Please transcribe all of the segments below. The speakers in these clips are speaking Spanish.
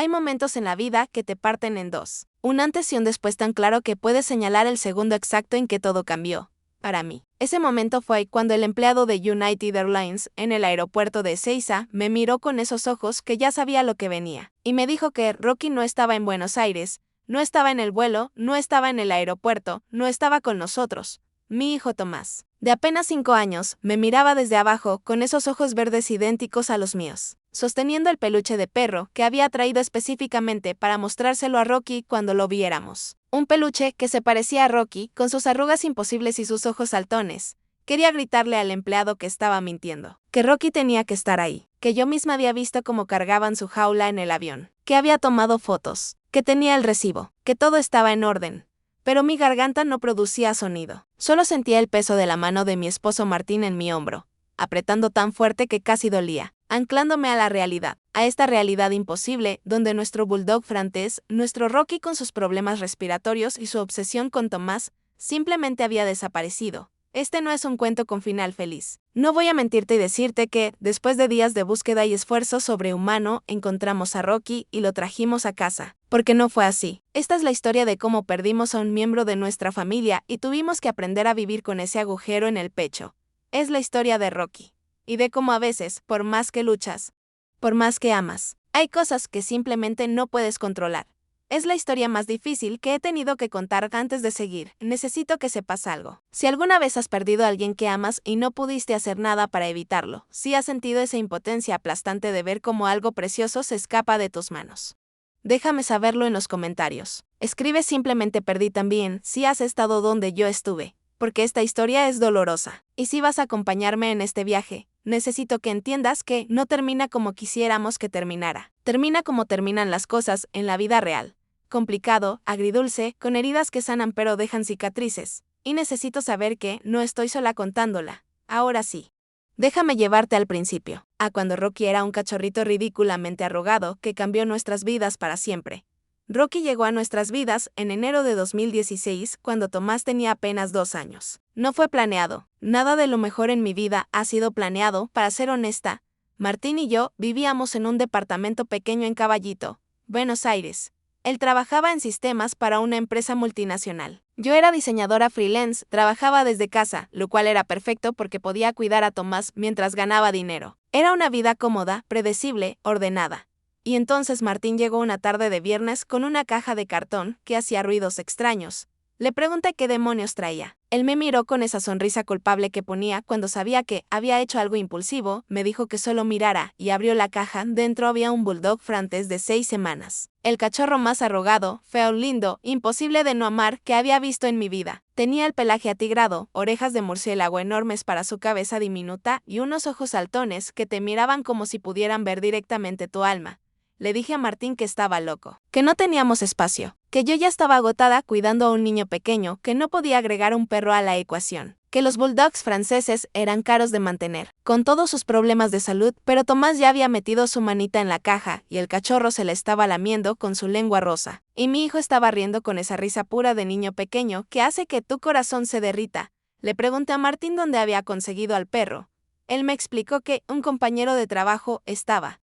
Hay momentos en la vida que te parten en dos. Un antes y un después tan claro que puedes señalar el segundo exacto en que todo cambió. Para mí, ese momento fue cuando el empleado de United Airlines en el aeropuerto de Ezeiza me miró con esos ojos que ya sabía lo que venía, y me dijo que Rocky no estaba en Buenos Aires, no estaba en el vuelo, no estaba en el aeropuerto, no estaba con nosotros. Mi hijo Tomás, de apenas 5 años, me miraba desde abajo con esos ojos verdes idénticos a los míos, sosteniendo el peluche de perro que había traído específicamente para mostrárselo a Rocky cuando lo viéramos. Un peluche que se parecía a Rocky, con sus arrugas imposibles y sus ojos saltones. Quería gritarle al empleado que estaba mintiendo, que Rocky tenía que estar ahí, que yo misma había visto cómo cargaban su jaula en el avión, que había tomado fotos, que tenía el recibo, que todo estaba en orden. Pero mi garganta no producía sonido. Solo sentía el peso de la mano de mi esposo Martín en mi hombro, apretando tan fuerte que casi dolía, anclándome a la realidad, a esta realidad imposible donde nuestro bulldog francés, nuestro Rocky con sus problemas respiratorios y su obsesión con Tomás, simplemente había desaparecido. Este no es un cuento con final feliz. No voy a mentirte y decirte que, después de días de búsqueda y esfuerzo sobrehumano, encontramos a Rocky y lo trajimos a casa. Porque no fue así. Esta es la historia de cómo perdimos a un miembro de nuestra familia y tuvimos que aprender a vivir con ese agujero en el pecho. Es la historia de Rocky. Y de cómo a veces, por más que luchas, por más que amas, hay cosas que simplemente no puedes controlar. Es la historia más difícil que he tenido que contar antes de seguir. Necesito que sepas algo. Si alguna vez has perdido a alguien que amas y no pudiste hacer nada para evitarlo, si has sentido esa impotencia aplastante de ver cómo algo precioso se escapa de tus manos, déjame saberlo en los comentarios. Escribe simplemente perdí también si has estado donde yo estuve, porque esta historia es dolorosa. Y si vas a acompañarme en este viaje, necesito que entiendas que no termina como quisiéramos que terminara. Termina como terminan las cosas en la vida real. Complicado, agridulce, con heridas que sanan pero dejan cicatrices. Y necesito saber que no estoy sola contándola. Ahora sí. Déjame llevarte al principio, a cuando Rocky era un cachorrito ridículamente arrogado que cambió nuestras vidas para siempre. Rocky llegó a nuestras vidas en enero de 2016 cuando Tomás tenía apenas 2 años. No fue planeado. Nada de lo mejor en mi vida ha sido planeado, para ser honesta. Martín y yo vivíamos en un departamento pequeño en Caballito, Buenos Aires. Él trabajaba en sistemas para una empresa multinacional. Yo era diseñadora freelance, trabajaba desde casa, lo cual era perfecto porque podía cuidar a Tomás mientras ganaba dinero. Era una vida cómoda, predecible, ordenada. Y entonces Martín llegó una tarde de viernes con una caja de cartón que hacía ruidos extraños. Le pregunté qué demonios traía. Él me miró con esa sonrisa culpable que ponía cuando sabía que había hecho algo impulsivo, me dijo que solo mirara y abrió la caja. Dentro había un bulldog francés de 6 semanas. El cachorro más arrogado, feo, lindo, imposible de no amar que había visto en mi vida. Tenía el pelaje atigrado, orejas de murciélago enormes para su cabeza diminuta y unos ojos saltones que te miraban como si pudieran ver directamente tu alma. Le dije a Martín que estaba loco, que no teníamos espacio, que yo ya estaba agotada cuidando a un niño pequeño, que no podía agregar un perro a la ecuación, que los bulldogs franceses eran caros de mantener, con todos sus problemas de salud, pero Tomás ya había metido su manita en la caja y el cachorro se le estaba lamiendo con su lengua rosa, y mi hijo estaba riendo con esa risa pura de niño pequeño que hace que tu corazón se derrita. Le pregunté a Martín dónde había conseguido al perro. Él me explicó que un compañero de trabajo estaba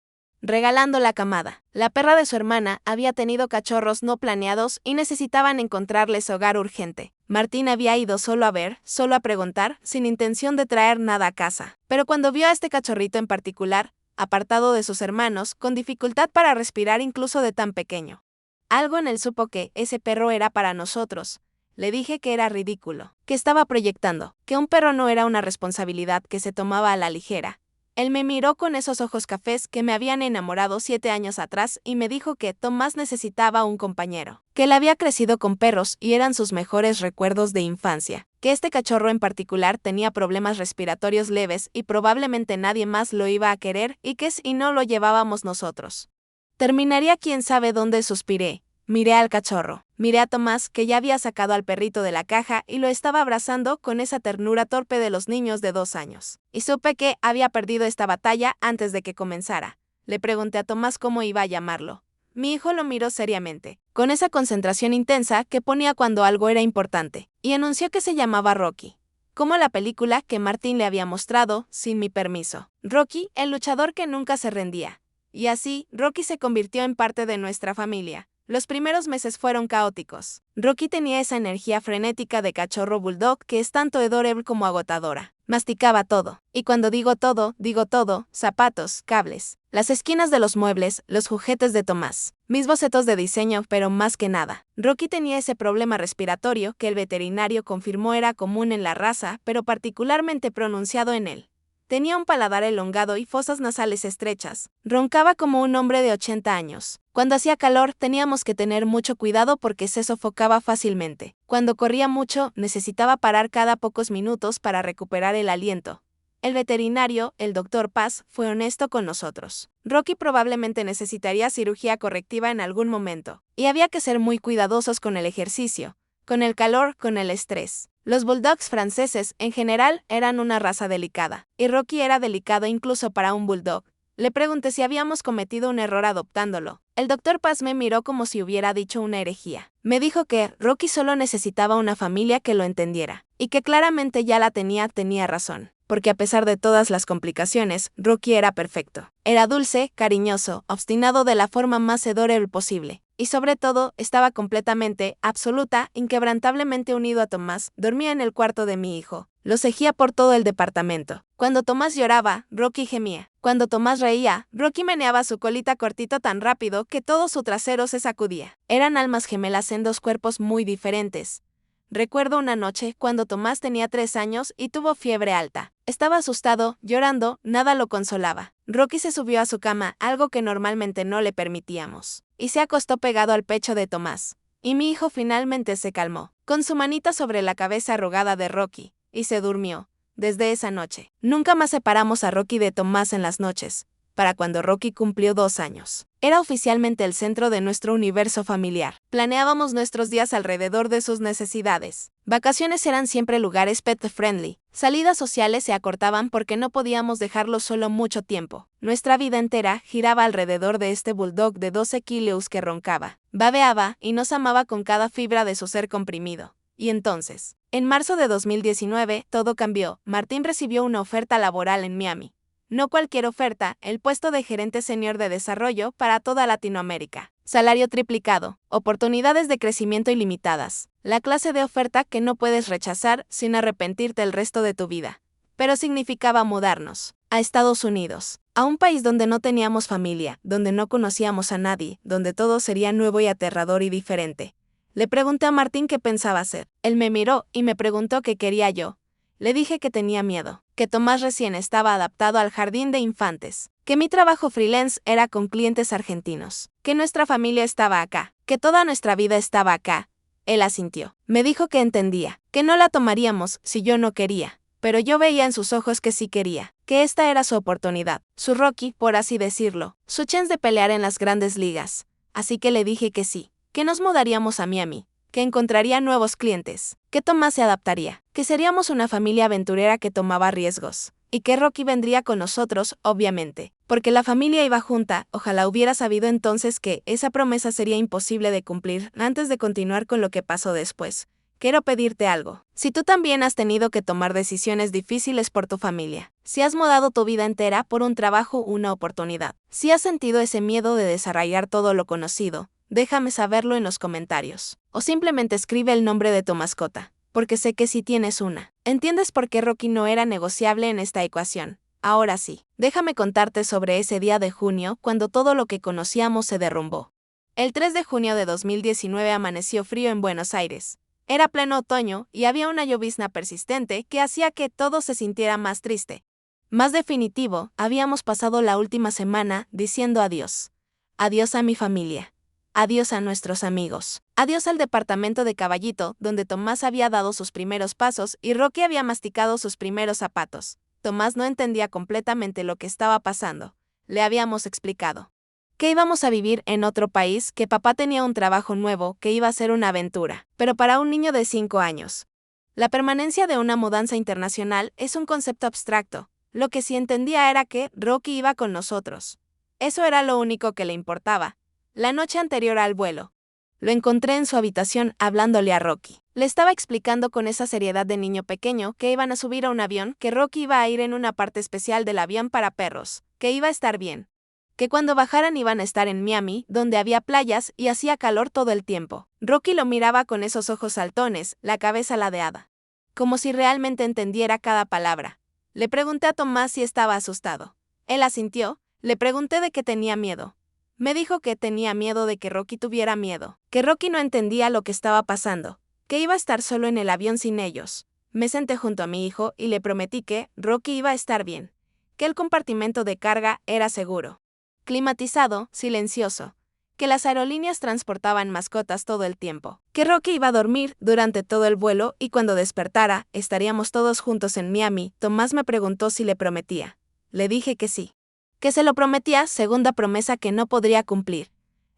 regalando la camada. La perra de su hermana había tenido cachorros no planeados y necesitaban encontrarles hogar urgente. Martín había ido solo a ver, solo a preguntar, sin intención de traer nada a casa. Pero cuando vio a este cachorrito en particular, apartado de sus hermanos, con dificultad para respirar incluso de tan pequeño, algo en él supo que ese perro era para nosotros. Le dije que era ridículo, que estaba proyectando, que un perro no era una responsabilidad que se tomaba a la ligera. Él me miró con esos ojos cafés que me habían enamorado 7 años atrás y me dijo que Tomás necesitaba un compañero, que él había crecido con perros y eran sus mejores recuerdos de infancia, que este cachorro en particular tenía problemas respiratorios leves y probablemente nadie más lo iba a querer y que si no lo llevábamos nosotros, terminaría quién sabe dónde. Suspiré. Miré al cachorro, miré a Tomás que ya había sacado al perrito de la caja y lo estaba abrazando con esa ternura torpe de los niños de 2 años. Y supe que había perdido esta batalla antes de que comenzara. Le pregunté a Tomás cómo iba a llamarlo. Mi hijo lo miró seriamente, con esa concentración intensa que ponía cuando algo era importante, y anunció que se llamaba Rocky, como la película que Martín le había mostrado sin mi permiso. Rocky, el luchador que nunca se rendía. Y así, Rocky se convirtió en parte de nuestra familia. Los primeros meses fueron caóticos. Rocky tenía esa energía frenética de cachorro bulldog que es tanto adorable como agotadora. Masticaba todo. Y cuando digo todo, zapatos, cables, las esquinas de los muebles, los juguetes de Tomás, mis bocetos de diseño, pero más que nada. Rocky tenía ese problema respiratorio que el veterinario confirmó era común en la raza, pero particularmente pronunciado en él. Tenía un paladar elongado y fosas nasales estrechas. Roncaba como un hombre de 80 años. Cuando hacía calor, teníamos que tener mucho cuidado porque se sofocaba fácilmente. Cuando corría mucho, necesitaba parar cada pocos minutos para recuperar el aliento. El veterinario, el Dr. Paz, fue honesto con nosotros. Rocky probablemente necesitaría cirugía correctiva en algún momento, y había que ser muy cuidadosos con el ejercicio, con el calor, con el estrés. Los bulldogs franceses, en general, eran una raza delicada, y Rocky era delicado incluso para un bulldog. Le pregunté si habíamos cometido un error adoptándolo. El Dr. Paz me miró como si hubiera dicho una herejía. Me dijo que Rocky solo necesitaba una familia que lo entendiera, y que claramente ya la tenía razón. Porque a pesar de todas las complicaciones, Rocky era perfecto. Era dulce, cariñoso, obstinado de la forma más adorable posible. Y sobre todo, estaba completamente, absoluta, inquebrantablemente unido a Tomás. Dormía en el cuarto de mi hijo. Lo seguía por todo el departamento. Cuando Tomás lloraba, Rocky gemía. Cuando Tomás reía, Rocky meneaba su colita cortito tan rápido que todo su trasero se sacudía. Eran almas gemelas en dos cuerpos muy diferentes. Recuerdo una noche cuando Tomás tenía 3 años y tuvo fiebre alta. Estaba asustado, llorando, nada lo consolaba. Rocky se subió a su cama, algo que normalmente no le permitíamos, y se acostó pegado al pecho de Tomás. Y mi hijo finalmente se calmó, con su manita sobre la cabeza arrugada de Rocky, y se durmió. Desde esa noche, nunca más separamos a Rocky de Tomás en las noches. Para cuando Rocky cumplió 2 años. Era oficialmente el centro de nuestro universo familiar. Planeábamos nuestros días alrededor de sus necesidades. Vacaciones eran siempre lugares pet-friendly. Salidas sociales se acortaban porque no podíamos dejarlo solo mucho tiempo. Nuestra vida entera giraba alrededor de este bulldog de 12 kilos que roncaba, babeaba y nos amaba con cada fibra de su ser comprimido. Y entonces, en marzo de 2019, todo cambió. Martín recibió una oferta laboral en Miami. No cualquier oferta, el puesto de gerente senior de desarrollo para toda Latinoamérica. Salario triplicado, oportunidades de crecimiento ilimitadas. La clase de oferta que no puedes rechazar sin arrepentirte el resto de tu vida. Pero significaba mudarnos a Estados Unidos, a un país donde no teníamos familia, donde no conocíamos a nadie, donde todo sería nuevo y aterrador y diferente. Le pregunté a Martín qué pensaba hacer. Él me miró y me preguntó qué quería yo. Le dije que tenía miedo, que Tomás recién estaba adaptado al jardín de infantes, que mi trabajo freelance era con clientes argentinos, que nuestra familia estaba acá, que toda nuestra vida estaba acá. Él asintió. Me dijo que entendía, que no la tomaríamos si yo no quería, pero yo veía en sus ojos que sí quería, que esta era su oportunidad, su Rocky, por así decirlo, su chance de pelear en las grandes ligas. Así que le dije que sí, que nos mudaríamos a Miami, que encontraría nuevos clientes, que Tomás se adaptaría, que seríamos una familia aventurera que tomaba riesgos, y que Rocky vendría con nosotros, obviamente, porque la familia iba junta. Ojalá hubiera sabido entonces que esa promesa sería imposible de cumplir. Antes de continuar con lo que pasó después, quiero pedirte algo. Si tú también has tenido que tomar decisiones difíciles por tu familia, si has mudado tu vida entera por un trabajo o una oportunidad, si has sentido ese miedo de desarrollar todo lo conocido, déjame saberlo en los comentarios. O simplemente escribe el nombre de tu mascota, porque sé que sí tienes una. ¿Entiendes por qué Rocky no era negociable en esta ecuación? Ahora sí, déjame contarte sobre ese día de junio cuando todo lo que conocíamos se derrumbó. El 3 de junio de 2019 amaneció frío en Buenos Aires. Era pleno otoño y había una llovizna persistente que hacía que todo se sintiera más triste. Más definitivo, habíamos pasado la última semana diciendo adiós. Adiós a mi familia. Adiós a nuestros amigos. Adiós al departamento de Caballito, donde Tomás había dado sus primeros pasos y Rocky había masticado sus primeros zapatos. Tomás no entendía completamente lo que estaba pasando. Le habíamos explicado que íbamos a vivir en otro país, que papá tenía un trabajo nuevo, que iba a ser una aventura. Pero para un niño de 5 años, la permanencia de una mudanza internacional es un concepto abstracto. Lo que sí entendía era que Rocky iba con nosotros. Eso era lo único que le importaba. La noche anterior al vuelo, lo encontré en su habitación hablándole a Rocky. Le estaba explicando con esa seriedad de niño pequeño que iban a subir a un avión, que Rocky iba a ir en una parte especial del avión para perros, que iba a estar bien. que cuando bajaran iban a estar en Miami, donde había playas y hacía calor todo el tiempo. Rocky lo miraba con esos ojos saltones, la cabeza ladeada, como si realmente entendiera cada palabra. Le pregunté a Tomás si estaba asustado. Él asintió. Le pregunté de qué tenía miedo. Me dijo que tenía miedo de que Rocky tuviera miedo, que Rocky no entendía lo que estaba pasando, que iba a estar solo en el avión sin ellos. Me senté junto a mi hijo y le prometí que Rocky iba a estar bien, que el compartimento de carga era seguro, climatizado, silencioso, que las aerolíneas transportaban mascotas todo el tiempo, que Rocky iba a dormir durante todo el vuelo y cuando despertara estaríamos todos juntos en Miami. Tomás me preguntó si le prometía. Le dije que sí. Que se lo prometía, segunda promesa que no podría cumplir.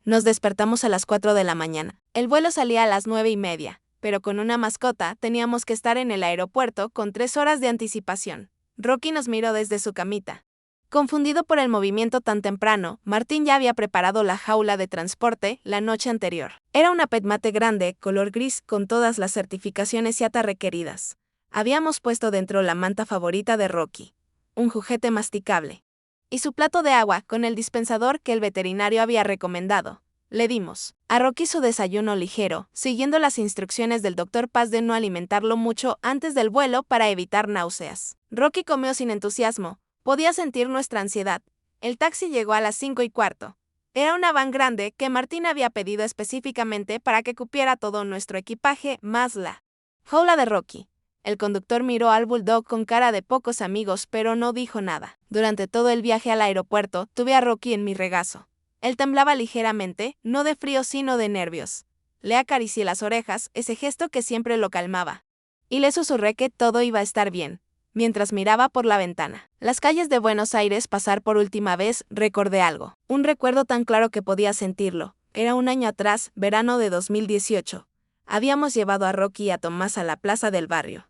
Nos despertamos a las 4 de la mañana. El vuelo salía a las 9:30, pero con una mascota teníamos que estar en el aeropuerto con 3 horas de anticipación. Rocky nos miró desde su camita. Confundido por el movimiento tan temprano, Martín ya había preparado la jaula de transporte la noche anterior. Era una pet mate grande, color gris, con todas las certificaciones IATA requeridas. Habíamos puesto dentro la manta favorita de Rocky, un juguete masticable, y su plato de agua con el dispensador que el veterinario había recomendado. Le dimos a Rocky su desayuno ligero, siguiendo las instrucciones del Dr. Paz de no alimentarlo mucho antes del vuelo para evitar náuseas. Rocky comió sin entusiasmo. Podía sentir nuestra ansiedad. El taxi llegó a las 5:15. Era una van grande que Martín había pedido específicamente para que cupiera todo nuestro equipaje más la jaula de Rocky. El conductor miró al bulldog con cara de pocos amigos, pero no dijo nada. Durante todo el viaje al aeropuerto, tuve a Rocky en mi regazo. Él temblaba ligeramente, no de frío sino de nervios. Le acaricié las orejas, ese gesto que siempre lo calmaba. Y le susurré que todo iba a estar bien. Mientras miraba por la ventana las calles de Buenos Aires pasar por última vez, recordé algo. Un recuerdo tan claro que podía sentirlo. Era un año atrás, verano de 2018. Habíamos llevado a Rocky y a Tomás a la plaza del barrio.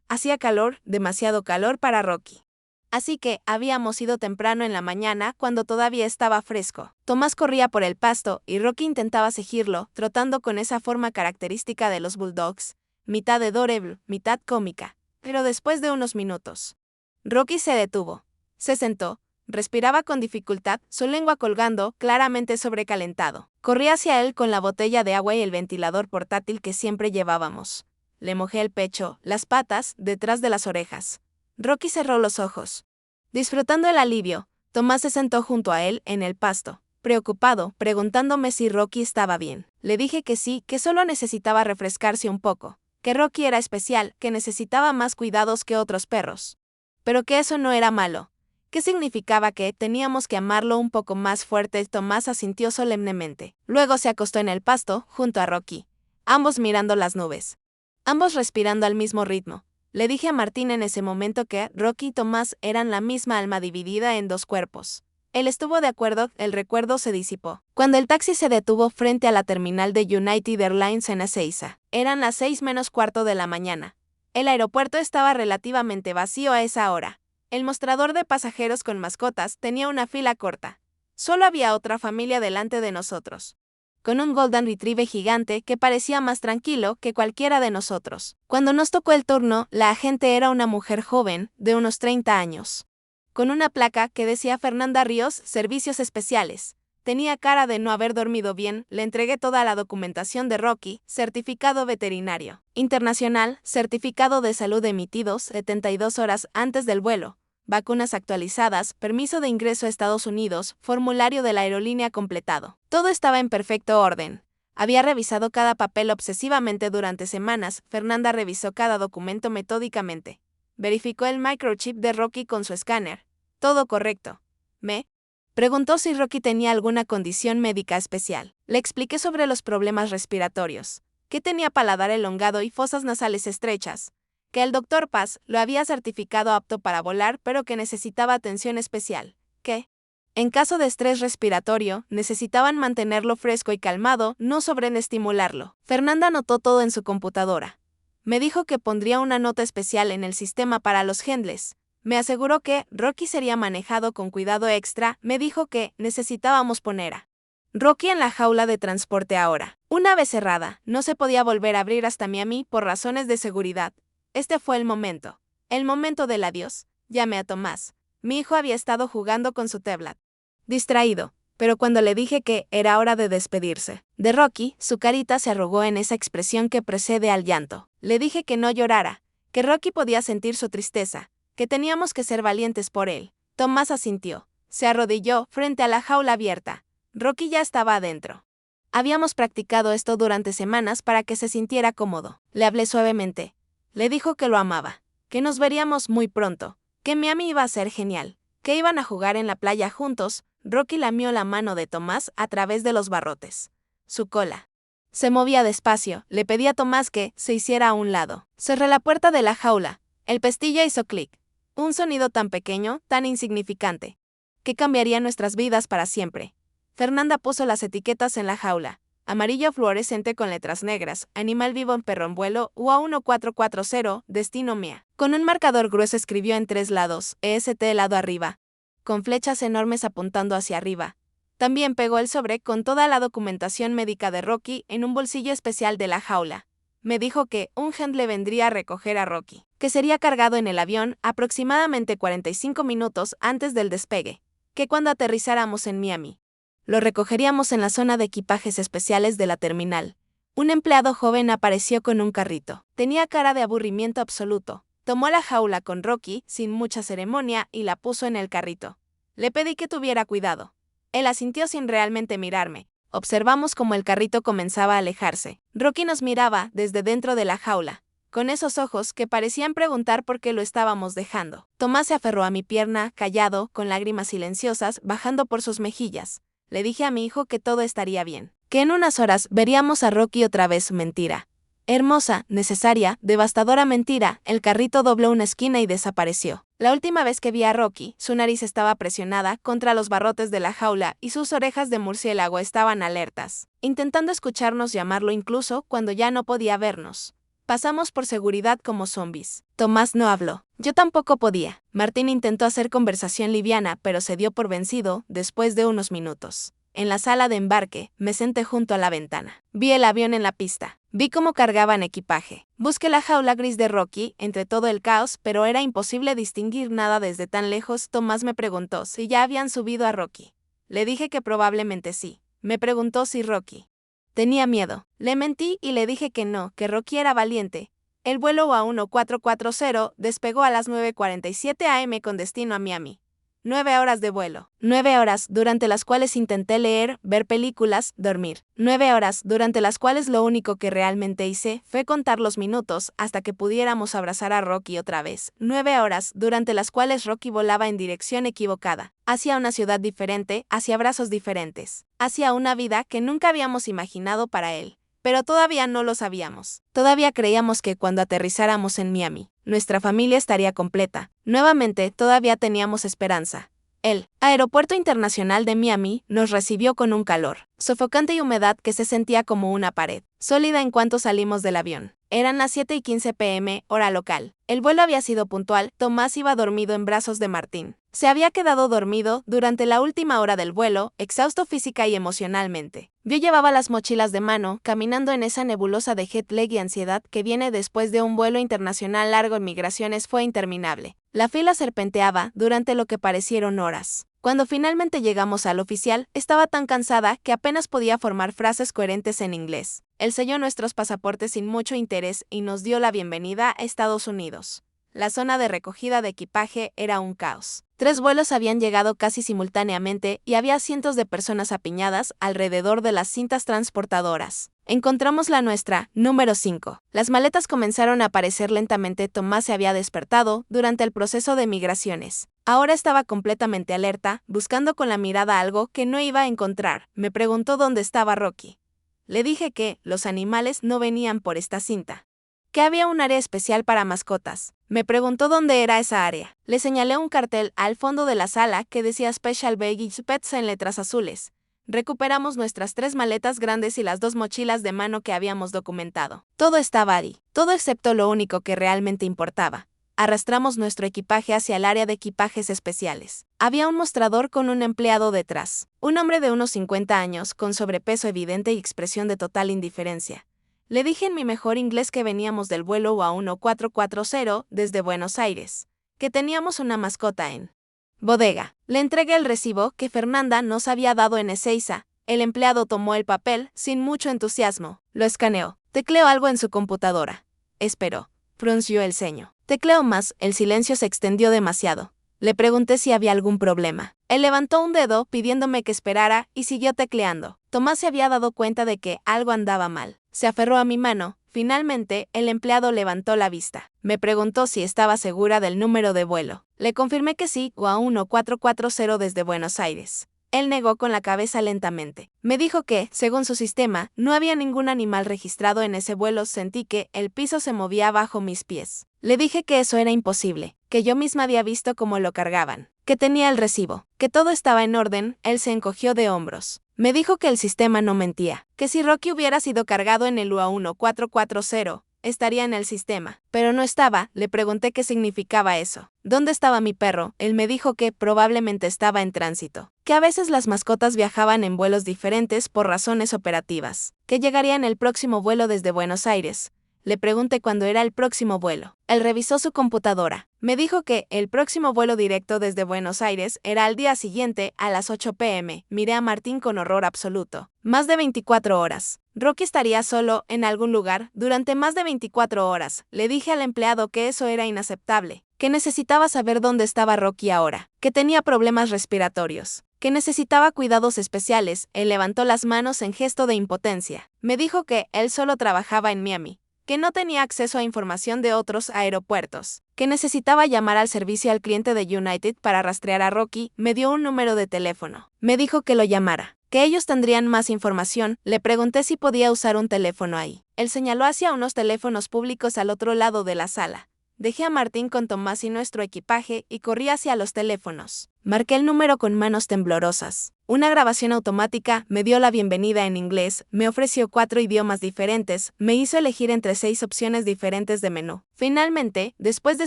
Hacía calor, demasiado calor para Rocky. Así que habíamos ido temprano en la mañana cuando todavía estaba fresco. Tomás corría por el pasto y Rocky intentaba seguirlo, trotando con esa forma característica de los bulldogs, mitad adorable, mitad cómica. Pero después de unos minutos, Rocky se detuvo. Se sentó, respiraba con dificultad, su lengua colgando, claramente sobrecalentado. Corrí hacia él con la botella de agua y el ventilador portátil que siempre llevábamos. Le mojé el pecho, las patas, detrás de las orejas. Rocky cerró los ojos. Disfrutando el alivio, Tomás se sentó junto a él en el pasto, preocupado, preguntándome si Rocky estaba bien. Le dije que sí, que solo necesitaba refrescarse un poco, que Rocky era especial, que necesitaba más cuidados que otros perros. Pero que eso no era malo. ¿Qué significaba que teníamos que amarlo un poco más fuerte? Tomás asintió solemnemente. Luego se acostó en el pasto, junto a Rocky, ambos mirando las nubes, ambos respirando al mismo ritmo. Le dije a Martín en ese momento que Rocky y Tomás eran la misma alma dividida en dos cuerpos. Él estuvo de acuerdo, el recuerdo se disipó. Cuando el taxi se detuvo frente a la terminal de United Airlines en Ezeiza, eran las 6:45 de la mañana. El aeropuerto estaba relativamente vacío a esa hora. El mostrador de pasajeros con mascotas tenía una fila corta. Solo había otra familia delante de nosotros, con un Golden Retriever gigante que parecía más tranquilo que cualquiera de nosotros. Cuando nos tocó el turno, la agente era una mujer joven, de unos 30 años. Con una placa que decía Fernanda Ríos, Servicios Especiales. Tenía cara de no haber dormido bien. Le entregué toda la documentación de Rocky, certificado veterinario internacional, certificado de salud emitidos 72 horas antes del vuelo, vacunas actualizadas, permiso de ingreso a Estados Unidos, formulario de la aerolínea completado. Todo estaba en perfecto orden. Había revisado cada papel obsesivamente durante semanas. Fernanda revisó cada documento metódicamente. Verificó el microchip de Rocky con su escáner. Todo correcto. Me preguntó si Rocky tenía alguna condición médica especial. Le expliqué sobre los problemas respiratorios, que tenía paladar elongado y fosas nasales estrechas, que el Dr. Paz lo había certificado apto para volar pero que necesitaba atención especial, que, en caso de estrés respiratorio, necesitaban mantenerlo fresco y calmado, no sobreestimularlo. Fernanda anotó todo en su computadora. Me dijo que pondría una nota especial en el sistema para los handlers. Me aseguró que Rocky sería manejado con cuidado extra. Me dijo que necesitábamos poner a Rocky en la jaula de transporte ahora. Una vez cerrada, no se podía volver a abrir hasta Miami por razones de seguridad. Este fue el momento del adiós. Llamé a Tomás. Mi hijo había estado jugando con su tablet. distraído, pero cuando le dije que era hora de despedirse de Rocky, su carita se arrugó en esa expresión que precede al llanto. Le dije que no llorara, que Rocky podía sentir su tristeza, que teníamos que ser valientes por él. Tomás asintió. Se arrodilló frente a la jaula abierta. Rocky ya estaba adentro. Habíamos practicado esto durante semanas para que se sintiera cómodo. Le hablé suavemente. Le dijo que lo amaba, que nos veríamos muy pronto, que Miami iba a ser genial, que iban a jugar en la playa juntos. Rocky lamió la mano de Tomás a través de los barrotes. Su cola se movía despacio. Le pedí a Tomás que se hiciera a un lado. Cerré la puerta de la jaula. El pestillo hizo clic. Un sonido tan pequeño, tan insignificante, que cambiaría nuestras vidas para siempre. Fernanda puso las etiquetas en la jaula. Amarillo fluorescente con letras negras, animal vivo en perro en vuelo, UA1440, destino Mia. Con un marcador grueso escribió en 3 lados, EST lado arriba, con flechas enormes apuntando hacia arriba. También pegó el sobre con toda la documentación médica de Rocky en un bolsillo especial de la jaula. Me dijo que un le vendría a recoger a Rocky, que sería cargado en el avión aproximadamente 45 minutos antes del despegue, que cuando aterrizáramos en Miami, lo recogeríamos en la zona de equipajes especiales de la terminal. Un empleado joven apareció con un carrito. Tenía cara de aburrimiento absoluto. Tomó la jaula con Rocky sin mucha ceremonia y la puso en el carrito. Le pedí que tuviera cuidado. Él asintió sin realmente mirarme. Observamos cómo el carrito comenzaba a alejarse. Rocky nos miraba desde dentro de la jaula, con esos ojos que parecían preguntar por qué lo estábamos dejando. Tomás se aferró a mi pierna, callado, con lágrimas silenciosas bajando por sus mejillas. Le dije a mi hijo que todo estaría bien, que en unas horas veríamos a Rocky otra vez. Mentira. Hermosa, necesaria, devastadora mentira. El carrito dobló una esquina y desapareció. La última vez que vi a Rocky, su nariz estaba presionada contra los barrotes de la jaula y sus orejas de murciélago estaban alertas, intentando escucharnos llamarlo incluso cuando ya no podía vernos. Pasamos por seguridad como zombies. Tomás no habló. Yo tampoco podía. Martín intentó hacer conversación liviana, pero se dio por vencido después de unos minutos. En la sala de embarque, me senté junto a la ventana. Vi el avión en la pista. Vi cómo cargaban equipaje. Busqué la jaula gris de Rocky entre todo el caos, pero era imposible distinguir nada desde tan lejos. Tomás me preguntó si ya habían subido a Rocky. Le dije que probablemente sí. Me preguntó si Rocky tenía miedo. Le mentí y le dije que no, que Rocky era valiente. El vuelo UA1440 despegó a las 9:47 am con destino a Miami. 9 horas de vuelo. 9 horas durante las cuales intenté leer, ver películas, dormir. 9 horas durante las cuales lo único que realmente hice fue contar los minutos hasta que pudiéramos abrazar a Rocky otra vez. 9 horas durante las cuales Rocky volaba en dirección equivocada, hacia una ciudad diferente, hacia brazos diferentes, hacia una vida que nunca habíamos imaginado para él. Pero todavía no lo sabíamos. Todavía creíamos que cuando aterrizáramos en Miami, nuestra familia estaría completa. Nuevamente, todavía teníamos esperanza. El Aeropuerto Internacional de Miami nos recibió con un calor sofocante y humedad que se sentía como una pared sólida en cuanto salimos del avión. Eran las 7:15 p.m., hora local. El vuelo había sido puntual. Tomás iba dormido en brazos de Martín. Se había quedado dormido durante la última hora del vuelo, exhausto física y emocionalmente. Yo llevaba las mochilas de mano, caminando en esa nebulosa de jet lag y ansiedad que viene después de un vuelo internacional largo en migraciones. Fue interminable. La fila serpenteaba durante lo que parecieron horas. Cuando finalmente llegamos al oficial, estaba tan cansada que apenas podía formar frases coherentes en inglés. Él selló nuestros pasaportes sin mucho interés y nos dio la bienvenida a Estados Unidos. La zona de recogida de equipaje era un caos. 3 vuelos habían llegado casi simultáneamente y había cientos de personas apiñadas alrededor de las cintas transportadoras. Encontramos la nuestra, número 5. Las maletas comenzaron a aparecer lentamente. Tomás se había despertado durante el proceso de migraciones. Ahora estaba completamente alerta, buscando con la mirada algo que no iba a encontrar. Me preguntó dónde estaba Rocky. Le dije que los animales no venían por esta cinta, que había un área especial para mascotas. Me preguntó dónde era esa área. Le señalé un cartel al fondo de la sala que decía Special Baggage Pets en letras azules. Recuperamos nuestras 3 maletas grandes y las 2 mochilas de mano que habíamos documentado. Todo estaba ahí, todo excepto lo único que realmente importaba. Arrastramos nuestro equipaje hacia el área de equipajes especiales. Había un mostrador con un empleado detrás, un hombre de unos 50 años, con sobrepeso evidente y expresión de total indiferencia. Le dije en mi mejor inglés que veníamos del vuelo UA1440 desde Buenos Aires, que teníamos una mascota en Bodega. Le entregué el recibo que Fernanda nos había dado en Ezeiza. El empleado tomó el papel sin mucho entusiasmo. Lo escaneó. Tecleó algo en su computadora. Esperó. Frunció el ceño. Tecleó más, el silencio se extendió demasiado. Le pregunté si había algún problema. Él levantó un dedo pidiéndome que esperara y siguió tecleando. Tomás se había dado cuenta de que algo andaba mal. Se aferró a mi mano. Finalmente, el empleado levantó la vista. Me preguntó si estaba segura del número de vuelo. Le confirmé que sí, UA 1440 desde Buenos Aires. Él negó con la cabeza lentamente. Me dijo que, según su sistema, no había ningún animal registrado en ese vuelo. Sentí que el piso se movía bajo mis pies. Le dije que eso era imposible, que yo misma había visto cómo lo cargaban, que tenía el recibo, que todo estaba en orden. Él se encogió de hombros. Me dijo que el sistema no mentía, que si Rocky hubiera sido cargado en el UA 1440, estaría en el sistema, pero no estaba. Le pregunté qué significaba eso. ¿Dónde estaba mi perro? Él me dijo que probablemente estaba en tránsito, que a veces las mascotas viajaban en vuelos diferentes por razones operativas, que llegaría en el próximo vuelo desde Buenos Aires. Le pregunté cuándo era el próximo vuelo. Él revisó su computadora. Me dijo que el próximo vuelo directo desde Buenos Aires era al día siguiente a las 8 p.m. Miré a Martín con horror absoluto. Más de 24 horas. Rocky estaría solo en algún lugar durante más de 24 horas. Le dije al empleado que eso era inaceptable, que necesitaba saber dónde estaba Rocky ahora, que tenía problemas respiratorios, que necesitaba cuidados especiales. Él levantó las manos en gesto de impotencia. Me dijo que él solo trabajaba en Miami, que no tenía acceso a información de otros aeropuertos, que necesitaba llamar al servicio al cliente de United para rastrear a Rocky. Me dio un número de teléfono. Me dijo que lo llamara, que ellos tendrían más información. Le pregunté si podía usar un teléfono ahí. Él señaló hacia unos teléfonos públicos al otro lado de la sala. Dejé a Martín con Tomás y nuestro equipaje y corrí hacia los teléfonos. Marqué el número con manos temblorosas. Una grabación automática me dio la bienvenida en inglés, me ofreció 4 idiomas diferentes, me hizo elegir entre 6 opciones diferentes de menú. Finalmente, después de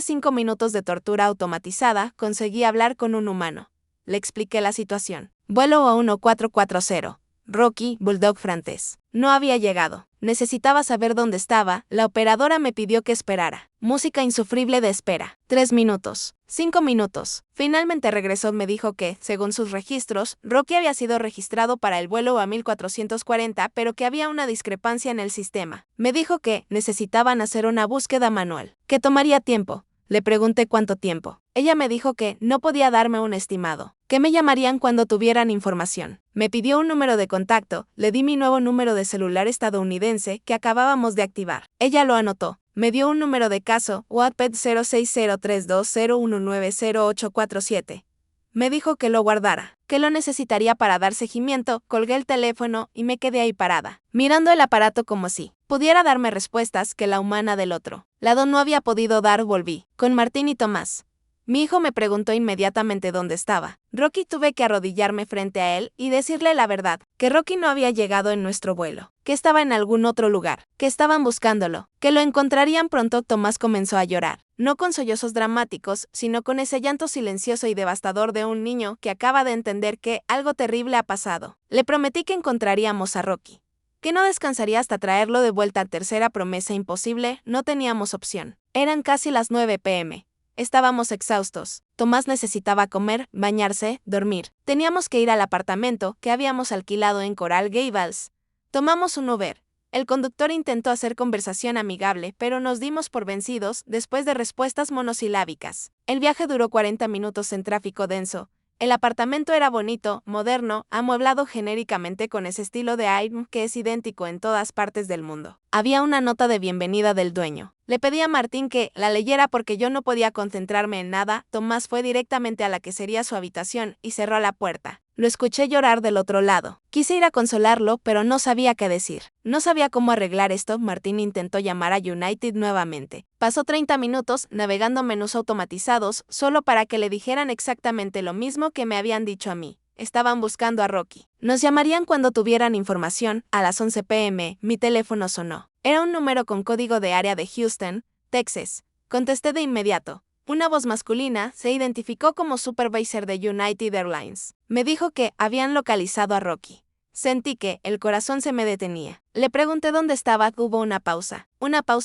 5 minutos de tortura automatizada, conseguí hablar con un humano. Le expliqué la situación. Vuelo a 1440. Rocky, Bulldog francés. No había llegado. Necesitaba saber dónde estaba. La operadora me pidió que esperara. Música insufrible de espera. 3 minutos. 5 minutos. Finalmente regresó. Me dijo que, según sus registros, Rocky había sido registrado para el vuelo a 1440, pero que había una discrepancia en el sistema. Me dijo que necesitaban hacer una búsqueda manual, que tomaría tiempo. Le pregunté cuánto tiempo. Ella me dijo que no podía darme un estimado, que me llamarían cuando tuvieran información. Me pidió un número de contacto. Le di mi nuevo número de celular estadounidense que acabábamos de activar. Ella lo anotó. Me dio un número de caso, WhatsApp 060320190847. Me dijo que lo guardara, que lo necesitaría para dar seguimiento. Colgué el teléfono y me quedé ahí parada, mirando el aparato como si pudiera darme respuestas que la humana del otro lado no había podido dar. Volví con Martín y Tomás. Mi hijo me preguntó inmediatamente dónde estaba. Rocky. Tuve que arrodillarme frente a él y decirle la verdad, que Rocky no había llegado en nuestro vuelo, que estaba en algún otro lugar, que estaban buscándolo, que lo encontrarían pronto. Tomás comenzó a llorar, no con sollozos dramáticos, sino con ese llanto silencioso y devastador de un niño que acaba de entender que algo terrible ha pasado. Le prometí que encontraríamos a Rocky, que no descansaría hasta traerlo de vuelta. Tercera promesa imposible. No teníamos opción. Eran casi las 9 p.m. Estábamos exhaustos. Tomás necesitaba comer, bañarse, dormir. Teníamos que ir al apartamento que habíamos alquilado en Coral Gables. Tomamos un Uber. El conductor intentó hacer conversación amigable, pero nos dimos por vencidos después de respuestas monosilábicas. El viaje duró 40 minutos en tráfico denso. El apartamento era bonito, moderno, amueblado genéricamente con ese estilo de aire que es idéntico en todas partes del mundo. Había una nota de bienvenida del dueño. Le pedí a Martín que la leyera porque yo no podía concentrarme en nada. Tomás fue directamente a la que sería su habitación y cerró la puerta. Lo escuché llorar del otro lado. Quise ir a consolarlo, pero no sabía qué decir. No sabía cómo arreglar esto. Martín intentó llamar a United nuevamente. Pasó 30 minutos navegando menús automatizados solo para que le dijeran exactamente lo mismo que me habían dicho a mí. Estaban buscando a Rocky. Nos llamarían cuando tuvieran información. A las 11 p.m. mi teléfono sonó. Era un número con código de área de Houston, Texas. Contesté de inmediato. Una voz masculina se identificó como supervisor de United Airlines. Me dijo que habían localizado a Rocky. Sentí que el corazón se me detenía. Le pregunté dónde estaba. Hubo una pausa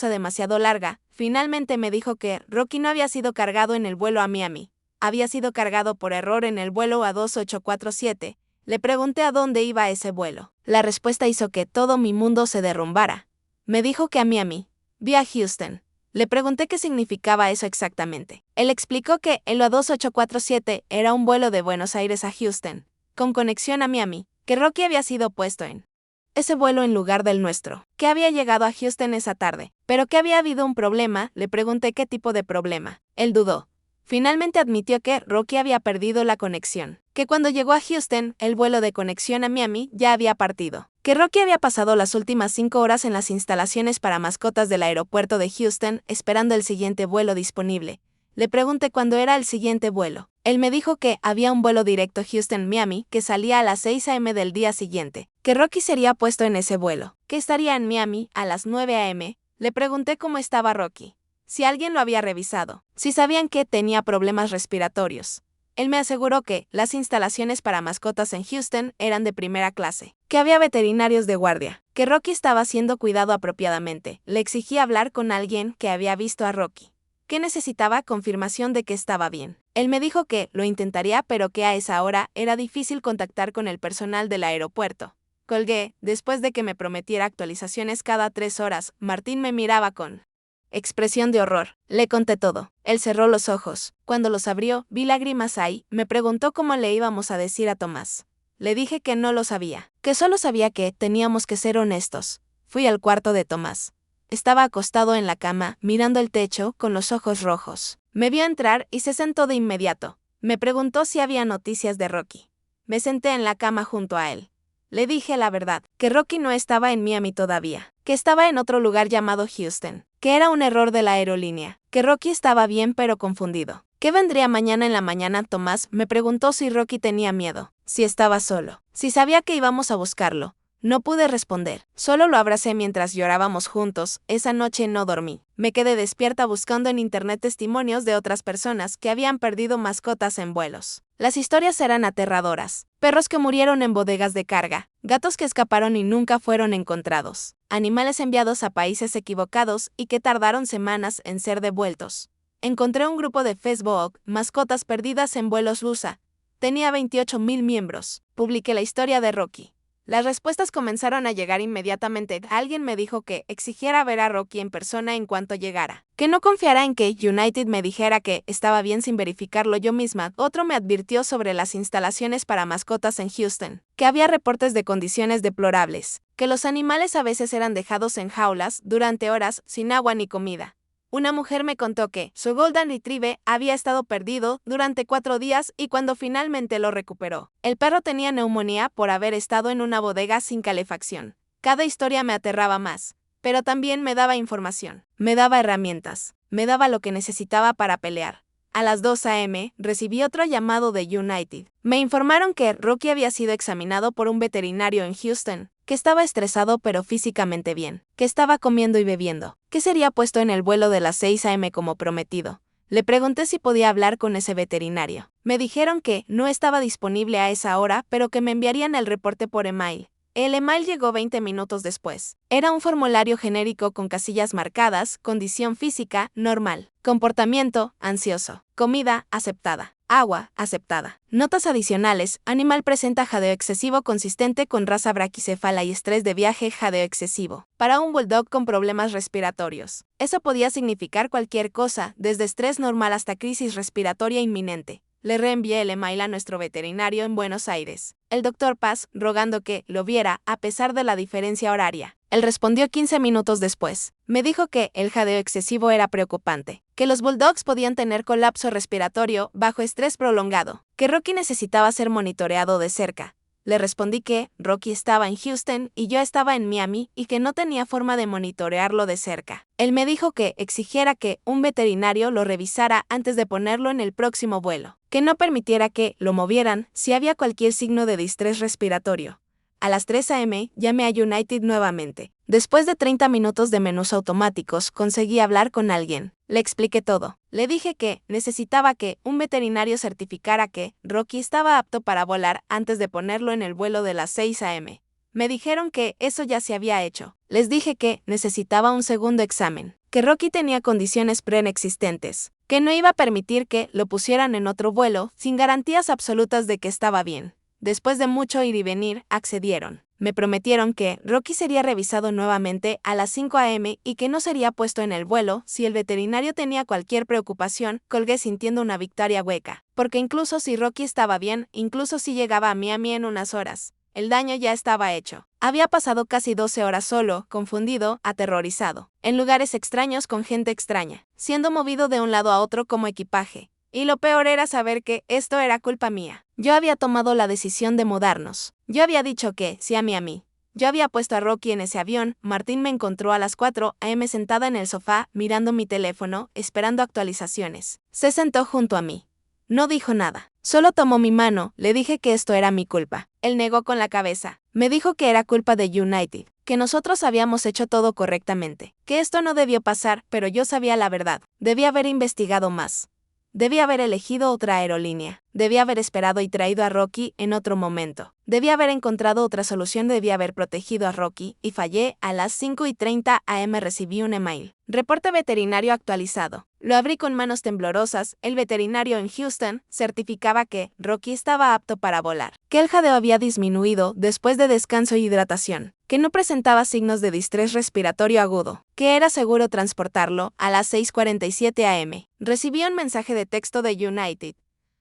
demasiado larga. Finalmente me dijo que Rocky no había sido cargado en el vuelo a Miami. había sido cargado por error en el vuelo A2847. Le pregunté a dónde iba ese vuelo. La respuesta hizo que todo mi mundo se derrumbara. Me dijo que a Miami. Vi a Houston. Le pregunté qué significaba eso exactamente. Él explicó que el A2847 era un vuelo de Buenos Aires a Houston, con conexión a Miami, que Rocky había sido puesto en ese vuelo en lugar del nuestro, que había llegado a Houston esa tarde, pero que había habido un problema. Le pregunté qué tipo de problema. Él dudó. Finalmente admitió que Rocky había perdido la conexión, que cuando llegó a Houston, el vuelo de conexión a Miami ya había partido, que Rocky había pasado las últimas 5 horas en las instalaciones para mascotas del aeropuerto de Houston esperando el siguiente vuelo disponible. Le pregunté cuándo era el siguiente vuelo. Él me dijo que había un vuelo directo Houston-Miami que salía a las 6 a.m. del día siguiente, que Rocky sería puesto en ese vuelo, que estaría en Miami a las 9 a.m. Le pregunté cómo estaba Rocky, si alguien lo había revisado, si sabían que tenía problemas respiratorios. Él me aseguró que las instalaciones para mascotas en Houston eran de primera clase, que había veterinarios de guardia, que Rocky estaba siendo cuidado apropiadamente. Le exigí hablar con alguien que había visto a Rocky, que necesitaba confirmación de que estaba bien. Él me dijo que lo intentaría, pero que a esa hora era difícil contactar con el personal del aeropuerto. Colgué. Después de que me prometiera actualizaciones cada 3 horas, Martín me miraba con expresión de horror. Le conté todo. Él cerró los ojos. Cuando los abrió, vi lágrimas ahí. Me preguntó cómo le íbamos a decir a Tomás. Le dije que no lo sabía, que solo sabía que teníamos que ser honestos. Fui al cuarto de Tomás. Estaba acostado en la cama, mirando el techo, con los ojos rojos. Me vio entrar y se sentó de inmediato. Me preguntó si había noticias de Rocky. Me senté en la cama junto a él. Le dije la verdad, que Rocky no estaba en Miami todavía, que estaba en otro lugar llamado Houston, que era un error de la aerolínea, que Rocky estaba bien pero confundido. ¿Qué vendría mañana en la mañana? Tomás me preguntó si Rocky tenía miedo, si estaba solo, si sabía que íbamos a buscarlo. No pude responder, solo lo abracé mientras llorábamos juntos. Esa noche no dormí. Me quedé despierta buscando en internet testimonios de otras personas que habían perdido mascotas en vuelos. Las historias eran aterradoras. Perros que murieron en bodegas de carga, gatos que escaparon y nunca fueron encontrados, animales enviados a países equivocados y que tardaron semanas en ser devueltos. Encontré un grupo de Facebook, mascotas perdidas en vuelos USA. Tenía 28,000 miembros. Publiqué la historia de Rocky. Las respuestas comenzaron a llegar inmediatamente. Alguien me dijo que exigiera ver a Rocky en persona en cuanto llegara, que no confiara en que United me dijera que estaba bien sin verificarlo yo misma. Otro me advirtió sobre las instalaciones para mascotas en Houston, que había reportes de condiciones deplorables, que los animales a veces eran dejados en jaulas durante horas sin agua ni comida. Una mujer me contó que su Golden Retriever había estado perdido durante 4 días y cuando finalmente lo recuperó, el perro tenía neumonía por haber estado en una bodega sin calefacción. Cada historia me aterraba más, pero también me daba información, me daba herramientas, me daba lo que necesitaba para pelear. A las 2 a.m. recibí otro llamado de United. Me informaron que Rocky había sido examinado por un veterinario en Houston, que estaba estresado pero físicamente bien, que estaba comiendo y bebiendo, que sería puesto en el vuelo de las 6 a.m. como prometido. Le pregunté si podía hablar con ese veterinario. Me dijeron que no estaba disponible a esa hora, pero que me enviarían el reporte por email. El email llegó 20 minutos después. Era un formulario genérico con casillas marcadas: condición física, normal; comportamiento, ansioso; comida, aceptada; agua, aceptada. Notas adicionales: animal presenta jadeo excesivo consistente con raza braquicefala y estrés de viaje. Jadeo excesivo para un bulldog con problemas respiratorios. Eso podía significar cualquier cosa, desde estrés normal hasta crisis respiratoria inminente. Le reenvié el email a nuestro veterinario en Buenos Aires, el Dr. Paz, rogando que lo viera a pesar de la diferencia horaria. Él respondió 15 minutos después. Me dijo que el jadeo excesivo era preocupante, que los bulldogs podían tener colapso respiratorio bajo estrés prolongado, que Rocky necesitaba ser monitoreado de cerca. Le respondí que Rocky estaba en Houston y yo estaba en Miami y que no tenía forma de monitorearlo de cerca. Él me dijo que exigiera que un veterinario lo revisara antes de ponerlo en el próximo vuelo, que no permitiera que lo movieran si había cualquier signo de distrés respiratorio. A las 3 a.m. llamé a United nuevamente. Después de 30 minutos de menús automáticos, conseguí hablar con alguien. Le expliqué todo. Le dije que necesitaba que un veterinario certificara que Rocky estaba apto para volar antes de ponerlo en el vuelo de las 6 a.m. Me dijeron que eso ya se había hecho. Les dije que necesitaba un segundo examen, que Rocky tenía condiciones preexistentes, que no iba a permitir que lo pusieran en otro vuelo sin garantías absolutas de que estaba bien. Después de mucho ir y venir, accedieron. Me prometieron que Rocky sería revisado nuevamente a las 5 a.m. y que no sería puesto en el vuelo si el veterinario tenía cualquier preocupación. Colgué sintiendo una victoria hueca, porque incluso si Rocky estaba bien, incluso si llegaba a Miami en unas horas, el daño ya estaba hecho. Había pasado casi 12 horas solo, confundido, aterrorizado, en lugares extraños con gente extraña, siendo movido de un lado a otro como equipaje. Y lo peor era saber que esto era culpa mía. Yo había tomado la decisión de mudarnos. Yo había dicho que, si a mí. Yo había puesto a Rocky en ese avión. Martín me encontró a las 4 a.m. sentada en el sofá, mirando mi teléfono, esperando actualizaciones. Se sentó junto a mí. No dijo nada. Solo tomó mi mano. Le dije que esto era mi culpa. Él negó con la cabeza. Me dijo que era culpa de United, que nosotros habíamos hecho todo correctamente, que esto no debió pasar, pero yo sabía la verdad. Debía haber investigado más. Debía haber elegido otra aerolínea. Debía haber esperado y traído a Rocky en otro momento. Debía haber encontrado otra solución. Debía haber protegido a Rocky, y fallé. A las 5:30 a.m. recibí un email. Reporte veterinario actualizado. Lo abrí con manos temblorosas. El veterinario en Houston certificaba que Rocky estaba apto para volar, que el jadeo había disminuido después de descanso y hidratación, que no presentaba signos de distrés respiratorio agudo, que era seguro transportarlo. A las 6:47 a.m. recibí un mensaje de texto de United.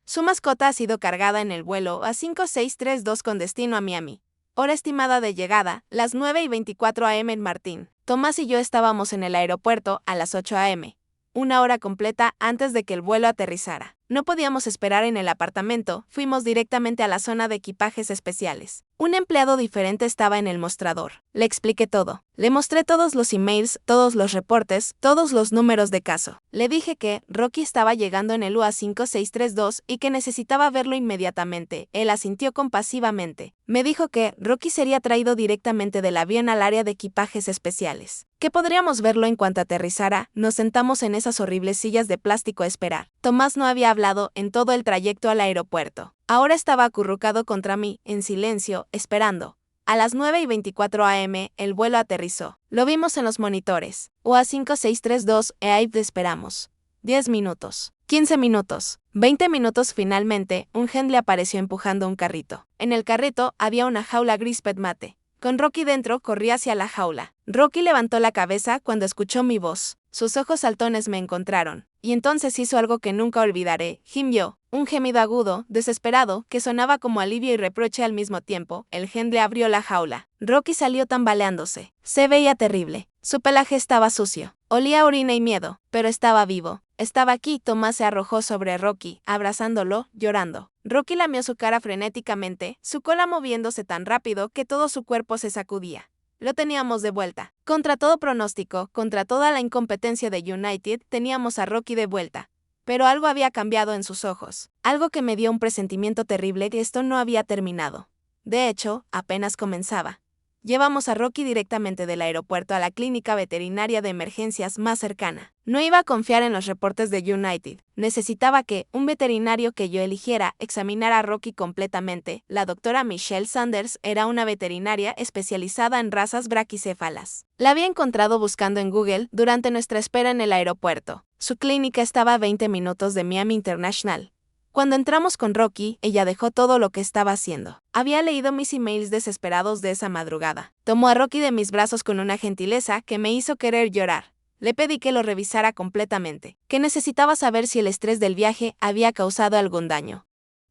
Su mascota ha sido cargada en el vuelo A5632 con destino a Miami. Hora estimada de llegada, las 9:24 a.m. en Martín. Tomás y yo estábamos en el aeropuerto a las 8 a.m., una hora completa antes de que el vuelo aterrizara. No podíamos esperar en el apartamento, fuimos directamente a la zona de equipajes especiales. Un empleado diferente estaba en el mostrador. Le expliqué todo. Le mostré todos los emails, todos los reportes, todos los números de caso. Le dije que Rocky estaba llegando en el UA5632 y que necesitaba verlo inmediatamente. Él asintió compasivamente. Me dijo que Rocky sería traído directamente del avión al área de equipajes especiales, que podríamos verlo en cuanto aterrizara. Nos sentamos en esas horribles sillas de plástico a esperar. Tomás no había hablado en todo el trayecto al aeropuerto. Ahora estaba acurrucado contra mí, en silencio, esperando. A las 9:24 a.m. el vuelo aterrizó. Lo vimos en los monitores. UA5632 EAID esperamos. 10 minutos. 15 minutos. 20 minutos. Finalmente, un Hendley apareció empujando un carrito. En el carrito había una jaula gris pet mate. Con Rocky dentro, corrí hacia la jaula. Rocky levantó la cabeza cuando escuchó mi voz. Sus ojos saltones me encontraron. Y entonces hizo algo que nunca olvidaré. Gimió. Un gemido agudo, desesperado, que sonaba como alivio y reproche al mismo tiempo. El Hendley abrió la jaula. Rocky salió tambaleándose. Se veía terrible. Su pelaje estaba sucio. Olía a orina y miedo, pero estaba vivo. Estaba aquí. Tomás se arrojó sobre Rocky, abrazándolo, llorando. Rocky lamió su cara frenéticamente, su cola moviéndose tan rápido que todo su cuerpo se sacudía. Lo teníamos de vuelta. Contra todo pronóstico, contra toda la incompetencia de United, teníamos a Rocky de vuelta. Pero algo había cambiado en sus ojos. Algo que me dio un presentimiento terrible de esto no había terminado. De hecho, apenas comenzaba. Llevamos a Rocky directamente del aeropuerto a la clínica veterinaria de emergencias más cercana. No iba a confiar en los reportes de United. Necesitaba que un veterinario que yo eligiera examinara a Rocky completamente. La doctora Michelle Sanders era una veterinaria especializada en razas braquicéfalas. La había encontrado buscando en Google durante nuestra espera en el aeropuerto. Su clínica estaba a 20 minutos de Miami International. Cuando entramos con Rocky, ella dejó todo lo que estaba haciendo. Había leído mis emails desesperados de esa madrugada. Tomó a Rocky de mis brazos con una gentileza que me hizo querer llorar. Le pedí que lo revisara completamente, que necesitaba saber si el estrés del viaje había causado algún daño.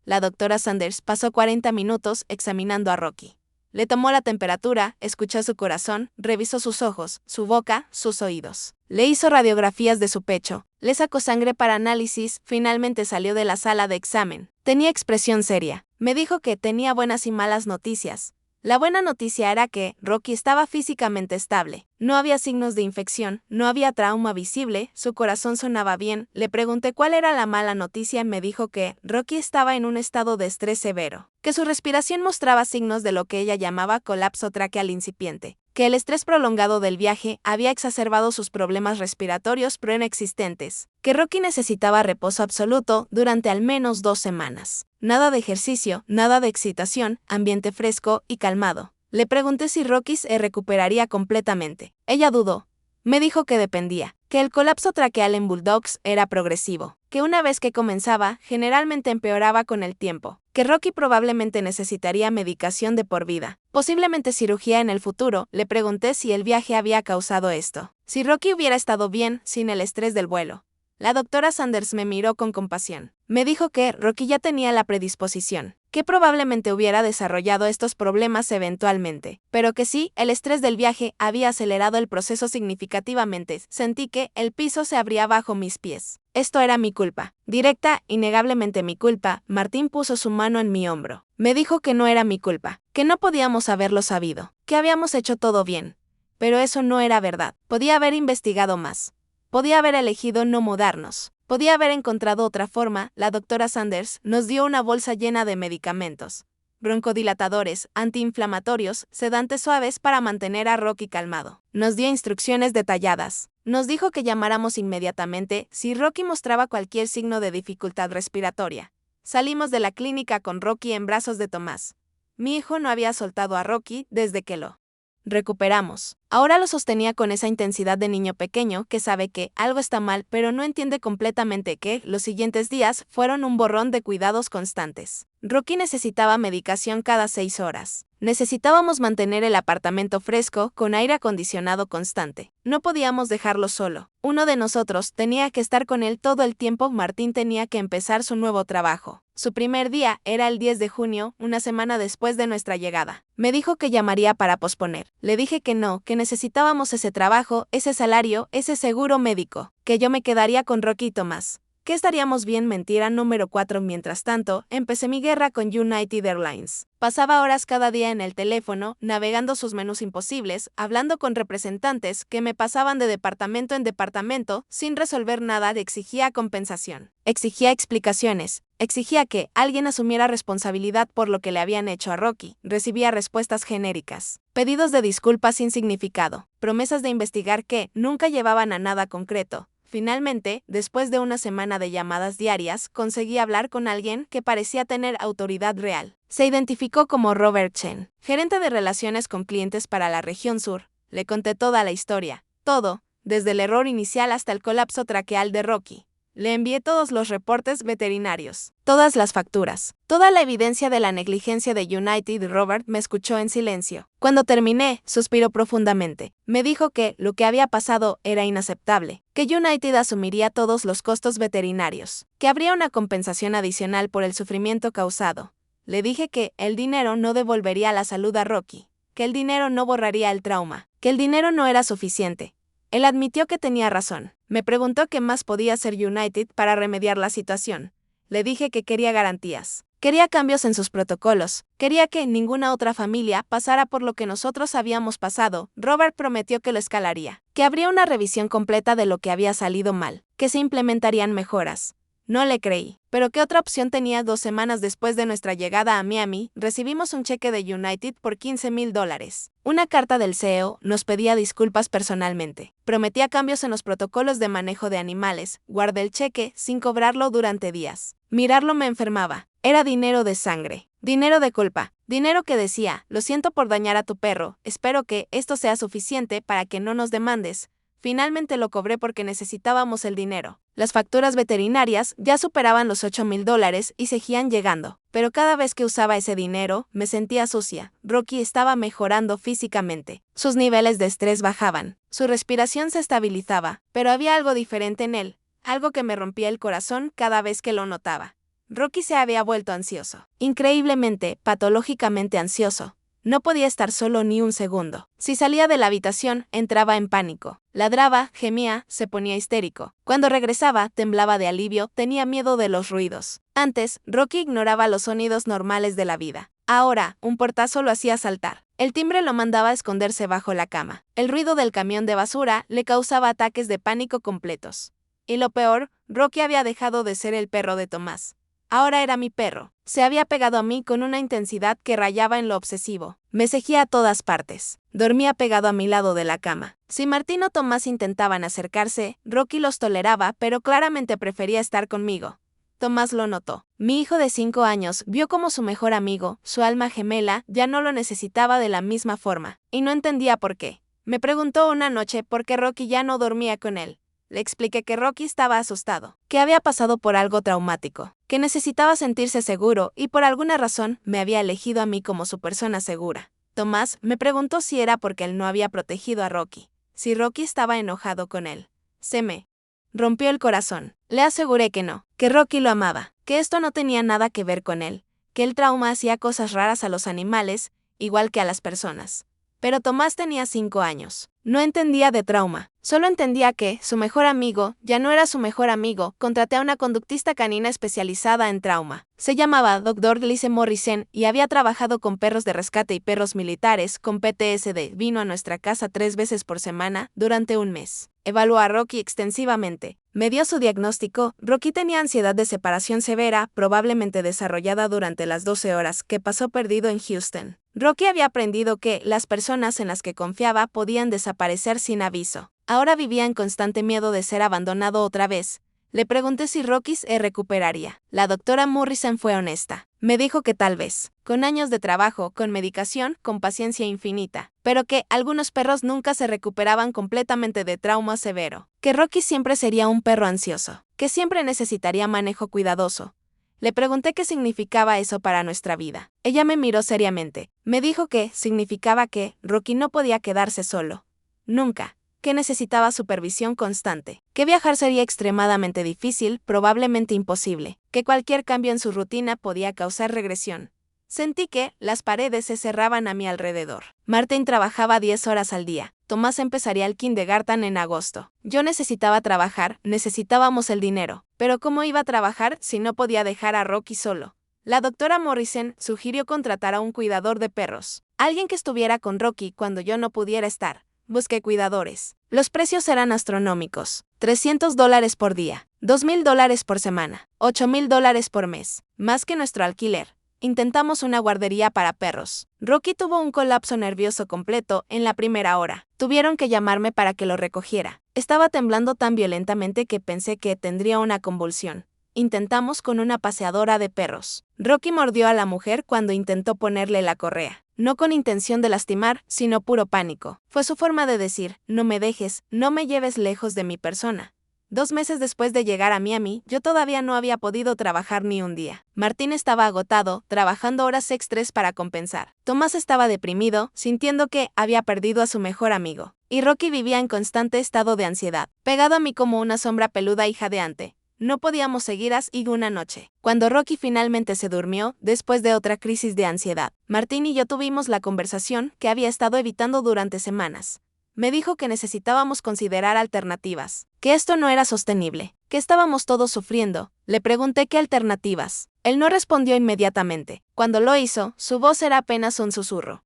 La doctora Sanders pasó 40 minutos examinando a Rocky. Le tomó la temperatura, escuchó su corazón, revisó sus ojos, su boca, sus oídos. Le hizo radiografías de su pecho, le sacó sangre para análisis, finalmente salió de la sala de examen. Tenía expresión seria. Me dijo que tenía buenas y malas noticias. La buena noticia era que Rocky estaba físicamente estable. No había signos de infección, no había trauma visible, su corazón sonaba bien. Le pregunté cuál era la mala noticia y me dijo que Rocky estaba en un estado de estrés severo, que su respiración mostraba signos de lo que ella llamaba colapso traqueal incipiente, que el estrés prolongado del viaje había exacerbado sus problemas respiratorios preexistentes, que Rocky necesitaba reposo absoluto durante al menos 2 semanas. Nada de ejercicio, nada de excitación, ambiente fresco y calmado. Le pregunté si Rocky se recuperaría completamente. Ella dudó. Me dijo que dependía, que el colapso traqueal en Bulldogs era progresivo, que una vez que comenzaba, generalmente empeoraba con el tiempo, que Rocky probablemente necesitaría medicación de por vida, posiblemente cirugía en el futuro. Le pregunté si el viaje había causado esto, si Rocky hubiera estado bien sin el estrés del vuelo. La doctora Sanders me miró con compasión. Me dijo que Rocky ya tenía la predisposición, que probablemente hubiera desarrollado estos problemas eventualmente, pero que sí, el estrés del viaje había acelerado el proceso significativamente. Sentí que el piso se abría bajo mis pies. Esto era mi culpa. Directa, innegablemente mi culpa. Martín puso su mano en mi hombro. Me dijo que no era mi culpa, que no podíamos haberlo sabido, que habíamos hecho todo bien. Pero eso no era verdad. Podía haber investigado más. Podía haber elegido no mudarnos. Podía haber encontrado otra forma. La doctora Sanders nos dio una bolsa llena de medicamentos, broncodilatadores, antiinflamatorios, sedantes suaves para mantener a Rocky calmado. Nos dio instrucciones detalladas. Nos dijo que llamáramos inmediatamente si Rocky mostraba cualquier signo de dificultad respiratoria. Salimos de la clínica con Rocky en brazos de Tomás. Mi hijo no había soltado a Rocky desde que lo recuperamos. Ahora lo sostenía con esa intensidad de niño pequeño que sabe que algo está mal pero no entiende completamente que los siguientes días fueron un borrón de cuidados constantes. Rocky necesitaba medicación cada 6 horas. Necesitábamos mantener el apartamento fresco con aire acondicionado constante. No podíamos dejarlo solo. Uno de nosotros tenía que estar con él todo el tiempo. Martín tenía que empezar su nuevo trabajo. Su primer día era el 10 de junio, una semana después de nuestra llegada. Me dijo que llamaría para posponer. Le dije que no, que necesitábamos ese trabajo, ese salario, ese seguro médico, que yo me quedaría con Rocky y Tomás, que estaríamos bien. Mentira número 4. Mientras tanto, empecé mi guerra con United Airlines. Pasaba horas cada día en el teléfono, navegando sus menús imposibles, hablando con representantes que me pasaban de departamento en departamento sin resolver nada. Exigía compensación, exigía explicaciones, exigía que alguien asumiera responsabilidad por lo que le habían hecho a Rocky. Recibía respuestas genéricas, pedidos de disculpas sin significado, promesas de investigar que nunca llevaban a nada concreto. Finalmente, después de una semana de llamadas diarias, conseguí hablar con alguien que parecía tener autoridad real. Se identificó como Robert Chen, gerente de relaciones con clientes para la región sur. Le conté toda la historia, todo, desde el error inicial hasta el colapso traqueal de Rocky. Le envié todos los reportes veterinarios, todas las facturas, toda la evidencia de la negligencia de United. Robert me escuchó en silencio. Cuando terminé, suspiró profundamente. Me dijo que lo que había pasado era inaceptable, que United asumiría todos los costos veterinarios, que habría una compensación adicional por el sufrimiento causado. Le dije que el dinero no devolvería la salud a Rocky, que el dinero no borraría el trauma, que el dinero no era suficiente. Él admitió que tenía razón. Me preguntó qué más podía hacer United para remediar la situación. Le dije que quería garantías. Quería cambios en sus protocolos. Quería que ninguna otra familia pasara por lo que nosotros habíamos pasado. Robert prometió que lo escalaría, que habría una revisión completa de lo que había salido mal, que se implementarían mejoras. No le creí. ¿Pero qué otra opción tenía? 2 semanas después de nuestra llegada a Miami, recibimos un cheque de United por $15,000. Una carta del CEO nos pedía disculpas personalmente. Prometía cambios en los protocolos de manejo de animales. Guardé el cheque sin cobrarlo durante días. Mirarlo me enfermaba. Era dinero de sangre. Dinero de culpa. Dinero que decía, lo siento por dañar a tu perro, espero que esto sea suficiente para que no nos demandes. Finalmente lo cobré porque necesitábamos el dinero. Las facturas veterinarias ya superaban los $8,000 y seguían llegando. Pero cada vez que usaba ese dinero, me sentía sucia. Rocky estaba mejorando físicamente. Sus niveles de estrés bajaban. Su respiración se estabilizaba. Pero había algo diferente en él. Algo que me rompía el corazón cada vez que lo notaba. Rocky se había vuelto ansioso. Increíblemente, patológicamente ansioso. No podía estar solo ni un segundo. Si salía de la habitación, entraba en pánico. Ladraba, gemía, se ponía histérico. Cuando regresaba, temblaba de alivio, tenía miedo de los ruidos. Antes, Rocky ignoraba los sonidos normales de la vida. Ahora, un portazo lo hacía saltar. El timbre lo mandaba a esconderse bajo la cama. El ruido del camión de basura le causaba ataques de pánico completos. Y lo peor, Rocky había dejado de ser el perro de Tomás. Ahora era mi perro. Se había pegado a mí con una intensidad que rayaba en lo obsesivo. Me seguía a todas partes. Dormía pegado a mi lado de la cama. Si Martín o Tomás intentaban acercarse, Rocky los toleraba, pero claramente prefería estar conmigo. Tomás lo notó. Mi hijo de 5 años vio cómo su mejor amigo, su alma gemela, ya no lo necesitaba de la misma forma, y no entendía por qué. Me preguntó una noche por qué Rocky ya no dormía con él. Le expliqué que Rocky estaba asustado, que había pasado por algo traumático, que necesitaba sentirse seguro y por alguna razón me había elegido a mí como su persona segura. Tomás me preguntó si era porque él no había protegido a Rocky, si Rocky estaba enojado con él. Se me rompió el corazón. Le aseguré que no, que Rocky lo amaba, que esto no tenía nada que ver con él, que el trauma hacía cosas raras a los animales, igual que a las personas. Pero Tomás tenía 5 años. No entendía de trauma. Solo entendía que su mejor amigo ya no era su mejor amigo. Contraté a una conductista canina especializada en trauma. Se llamaba Dr. Lise Morrison y había trabajado con perros de rescate y perros militares con PTSD. Vino a nuestra casa 3 veces por semana durante un mes. Evaluó a Rocky extensivamente. Me dio su diagnóstico. Rocky tenía ansiedad de separación severa, probablemente desarrollada durante las 12 horas que pasó perdido en Houston. Rocky había aprendido que las personas en las que confiaba podían desaparecer sin aviso. Ahora vivía en constante miedo de ser abandonado otra vez. Le pregunté si Rocky se recuperaría. La doctora Morrison fue honesta. Me dijo que tal vez, con años de trabajo, con medicación, con paciencia infinita, pero que algunos perros nunca se recuperaban completamente de trauma severo. Que Rocky siempre sería un perro ansioso, que siempre necesitaría manejo cuidadoso. Le pregunté qué significaba eso para nuestra vida. Ella me miró seriamente. Me dijo que significaba que Rocky no podía quedarse solo. Nunca. Que necesitaba supervisión constante. Que viajar sería extremadamente difícil, probablemente imposible. Que cualquier cambio en su rutina podía causar regresión. Sentí que las paredes se cerraban a mi alrededor. Martin trabajaba 10 horas al día. Tomás empezaría el kindergarten en agosto. Yo necesitaba trabajar, necesitábamos el dinero. Pero ¿cómo iba a trabajar si no podía dejar a Rocky solo? La doctora Morrison sugirió contratar a un cuidador de perros. Alguien que estuviera con Rocky cuando yo no pudiera estar. Busqué cuidadores. Los precios eran astronómicos. $300 por día, $2,000 por semana, $8,000 por mes, más que nuestro alquiler. Intentamos una guardería para perros. Rocky tuvo un colapso nervioso completo en la primera hora. Tuvieron que llamarme para que lo recogiera. Estaba temblando tan violentamente que pensé que tendría una convulsión. Intentamos con una paseadora de perros. Rocky mordió a la mujer cuando intentó ponerle la correa. No con intención de lastimar, sino puro pánico. Fue su forma de decir, no me dejes, no me lleves lejos de mi persona. 2 meses después de llegar a Miami, yo todavía no había podido trabajar ni un día. Martín estaba agotado, trabajando horas extras para compensar. Tomás estaba deprimido, sintiendo que había perdido a su mejor amigo. Y Rocky vivía en constante estado de ansiedad, pegado a mí como una sombra peluda y jadeante. No podíamos seguir así una noche. Cuando Rocky finalmente se durmió, después de otra crisis de ansiedad, Martín y yo tuvimos la conversación que había estado evitando durante semanas. Me dijo que necesitábamos considerar alternativas, que esto no era sostenible, que estábamos todos sufriendo. Le pregunté qué alternativas. Él no respondió inmediatamente. Cuando lo hizo, su voz era apenas un susurro.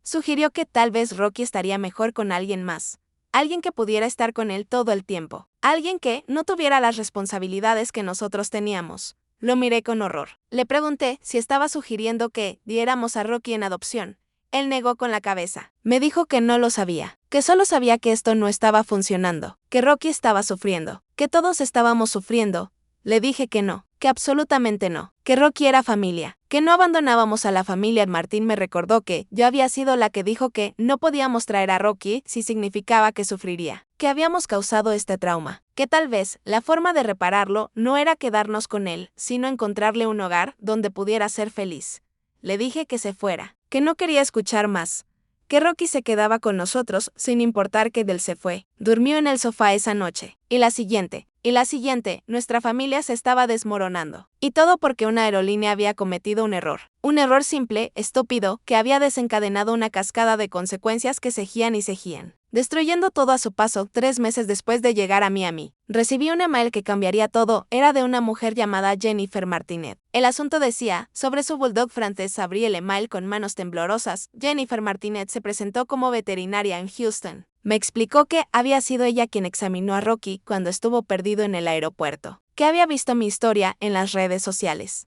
Sugirió que tal vez Rocky estaría mejor con alguien más. Alguien que pudiera estar con él todo el tiempo. Alguien que no tuviera las responsabilidades que nosotros teníamos. Lo miré con horror. Le pregunté si estaba sugiriendo que diéramos a Rocky en adopción. Él negó con la cabeza. Me dijo que no lo sabía, que solo sabía que esto no estaba funcionando, que Rocky estaba sufriendo, que todos estábamos sufriendo. Le dije que no, que absolutamente no, que Rocky era familia, que no abandonábamos a la familia. Martín me recordó que yo había sido la que dijo que no podíamos traer a Rocky si significaba que sufriría, que habíamos causado este trauma, que tal vez la forma de repararlo no era quedarnos con él, sino encontrarle un hogar donde pudiera ser feliz. Le dije que se fuera, que no quería escuchar más, que Rocky se quedaba con nosotros sin importar que él se fue. Durmió en el sofá esa noche, y la siguiente, nuestra familia se estaba desmoronando. Y todo porque una aerolínea había cometido un error. Un error simple, estúpido, que había desencadenado una cascada de consecuencias que seguían y seguían, destruyendo todo a su paso. 3 meses después de llegar a Miami, recibí un email que cambiaría todo. Era de una mujer llamada Jennifer Martinet. El asunto decía, sobre su bulldog francés. Abrí el email con manos temblorosas. Jennifer Martinet se presentó como veterinaria en Houston. Me explicó que había sido ella quien examinó a Rocky cuando estuvo perdido en el aeropuerto, que había visto mi historia en las redes sociales,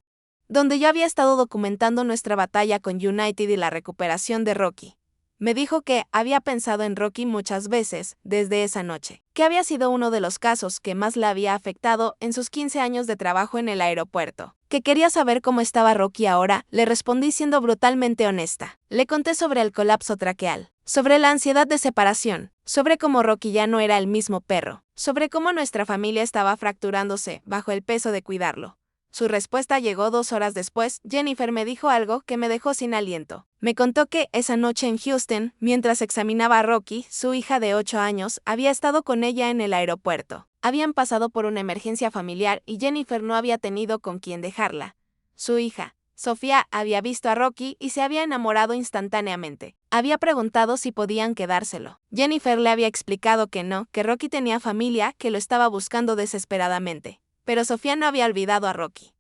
donde yo había estado documentando nuestra batalla con United y la recuperación de Rocky. Me dijo que había pensado en Rocky muchas veces desde esa noche, que había sido uno de los casos que más le había afectado en sus 15 años de trabajo en el aeropuerto, que quería saber cómo estaba Rocky ahora. Le respondí siendo brutalmente honesta. Le conté sobre el colapso traqueal, sobre la ansiedad de separación, sobre cómo Rocky ya no era el mismo perro, sobre cómo nuestra familia estaba fracturándose bajo el peso de cuidarlo. Su respuesta llegó 2 horas después. Jennifer me dijo algo que me dejó sin aliento. Me contó que esa noche en Houston, mientras examinaba a Rocky, su hija de 8 años había estado con ella en el aeropuerto. Habían pasado por una emergencia familiar y Jennifer no había tenido con quién dejarla. Su hija, Sofía, había visto a Rocky y se había enamorado instantáneamente. Había preguntado si podían quedárselo. Jennifer le había explicado que no, que Rocky tenía familia que lo estaba buscando desesperadamente. Pero Sofía no había olvidado a Rocky.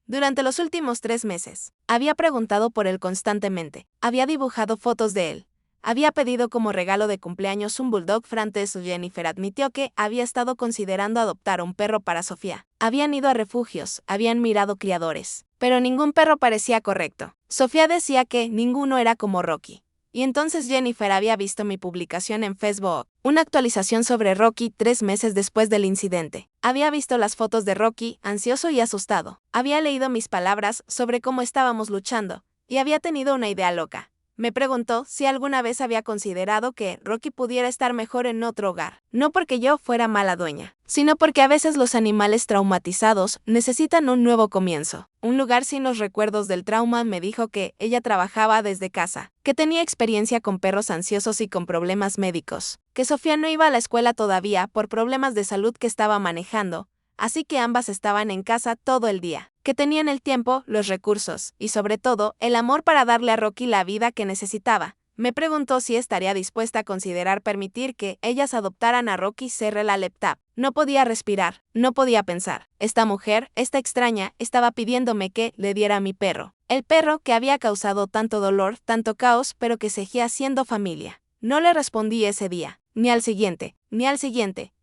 Durante los últimos 3 meses, había preguntado por él constantemente, había dibujado fotos de él, había pedido como regalo de cumpleaños un bulldog francés. Jennifer admitió que había estado considerando adoptar un perro para Sofía. Habían ido a refugios, habían mirado criadores, pero ningún perro parecía correcto. Sofía decía que ninguno era como Rocky. Y entonces Jennifer había visto mi publicación en Facebook, una actualización sobre Rocky 3 meses después del incidente. Había visto las fotos de Rocky, ansioso y asustado. Había leído mis palabras sobre cómo estábamos luchando, y había tenido una idea loca. Me preguntó si alguna vez había considerado que Rocky pudiera estar mejor en otro hogar. No porque yo fuera mala dueña, sino porque a veces los animales traumatizados necesitan un nuevo comienzo. Un lugar sin los recuerdos del trauma. Me dijo que ella trabajaba desde casa, que tenía experiencia con perros ansiosos y con problemas médicos, que Sofía no iba a la escuela todavía por problemas de salud que estaba manejando, así que ambas estaban en casa todo el día, que tenían el tiempo, los recursos y sobre todo el amor para darle a Rocky la vida que necesitaba. Me preguntó si estaría dispuesta a considerar permitir que ellas adoptaran a Rocky. Cerré la laptop. No podía respirar, no podía pensar. Esta mujer, esta extraña, estaba pidiéndome que le diera a mi perro. El perro que había causado tanto dolor, tanto caos, pero que seguía siendo familia. No le respondí ese día, ni al siguiente,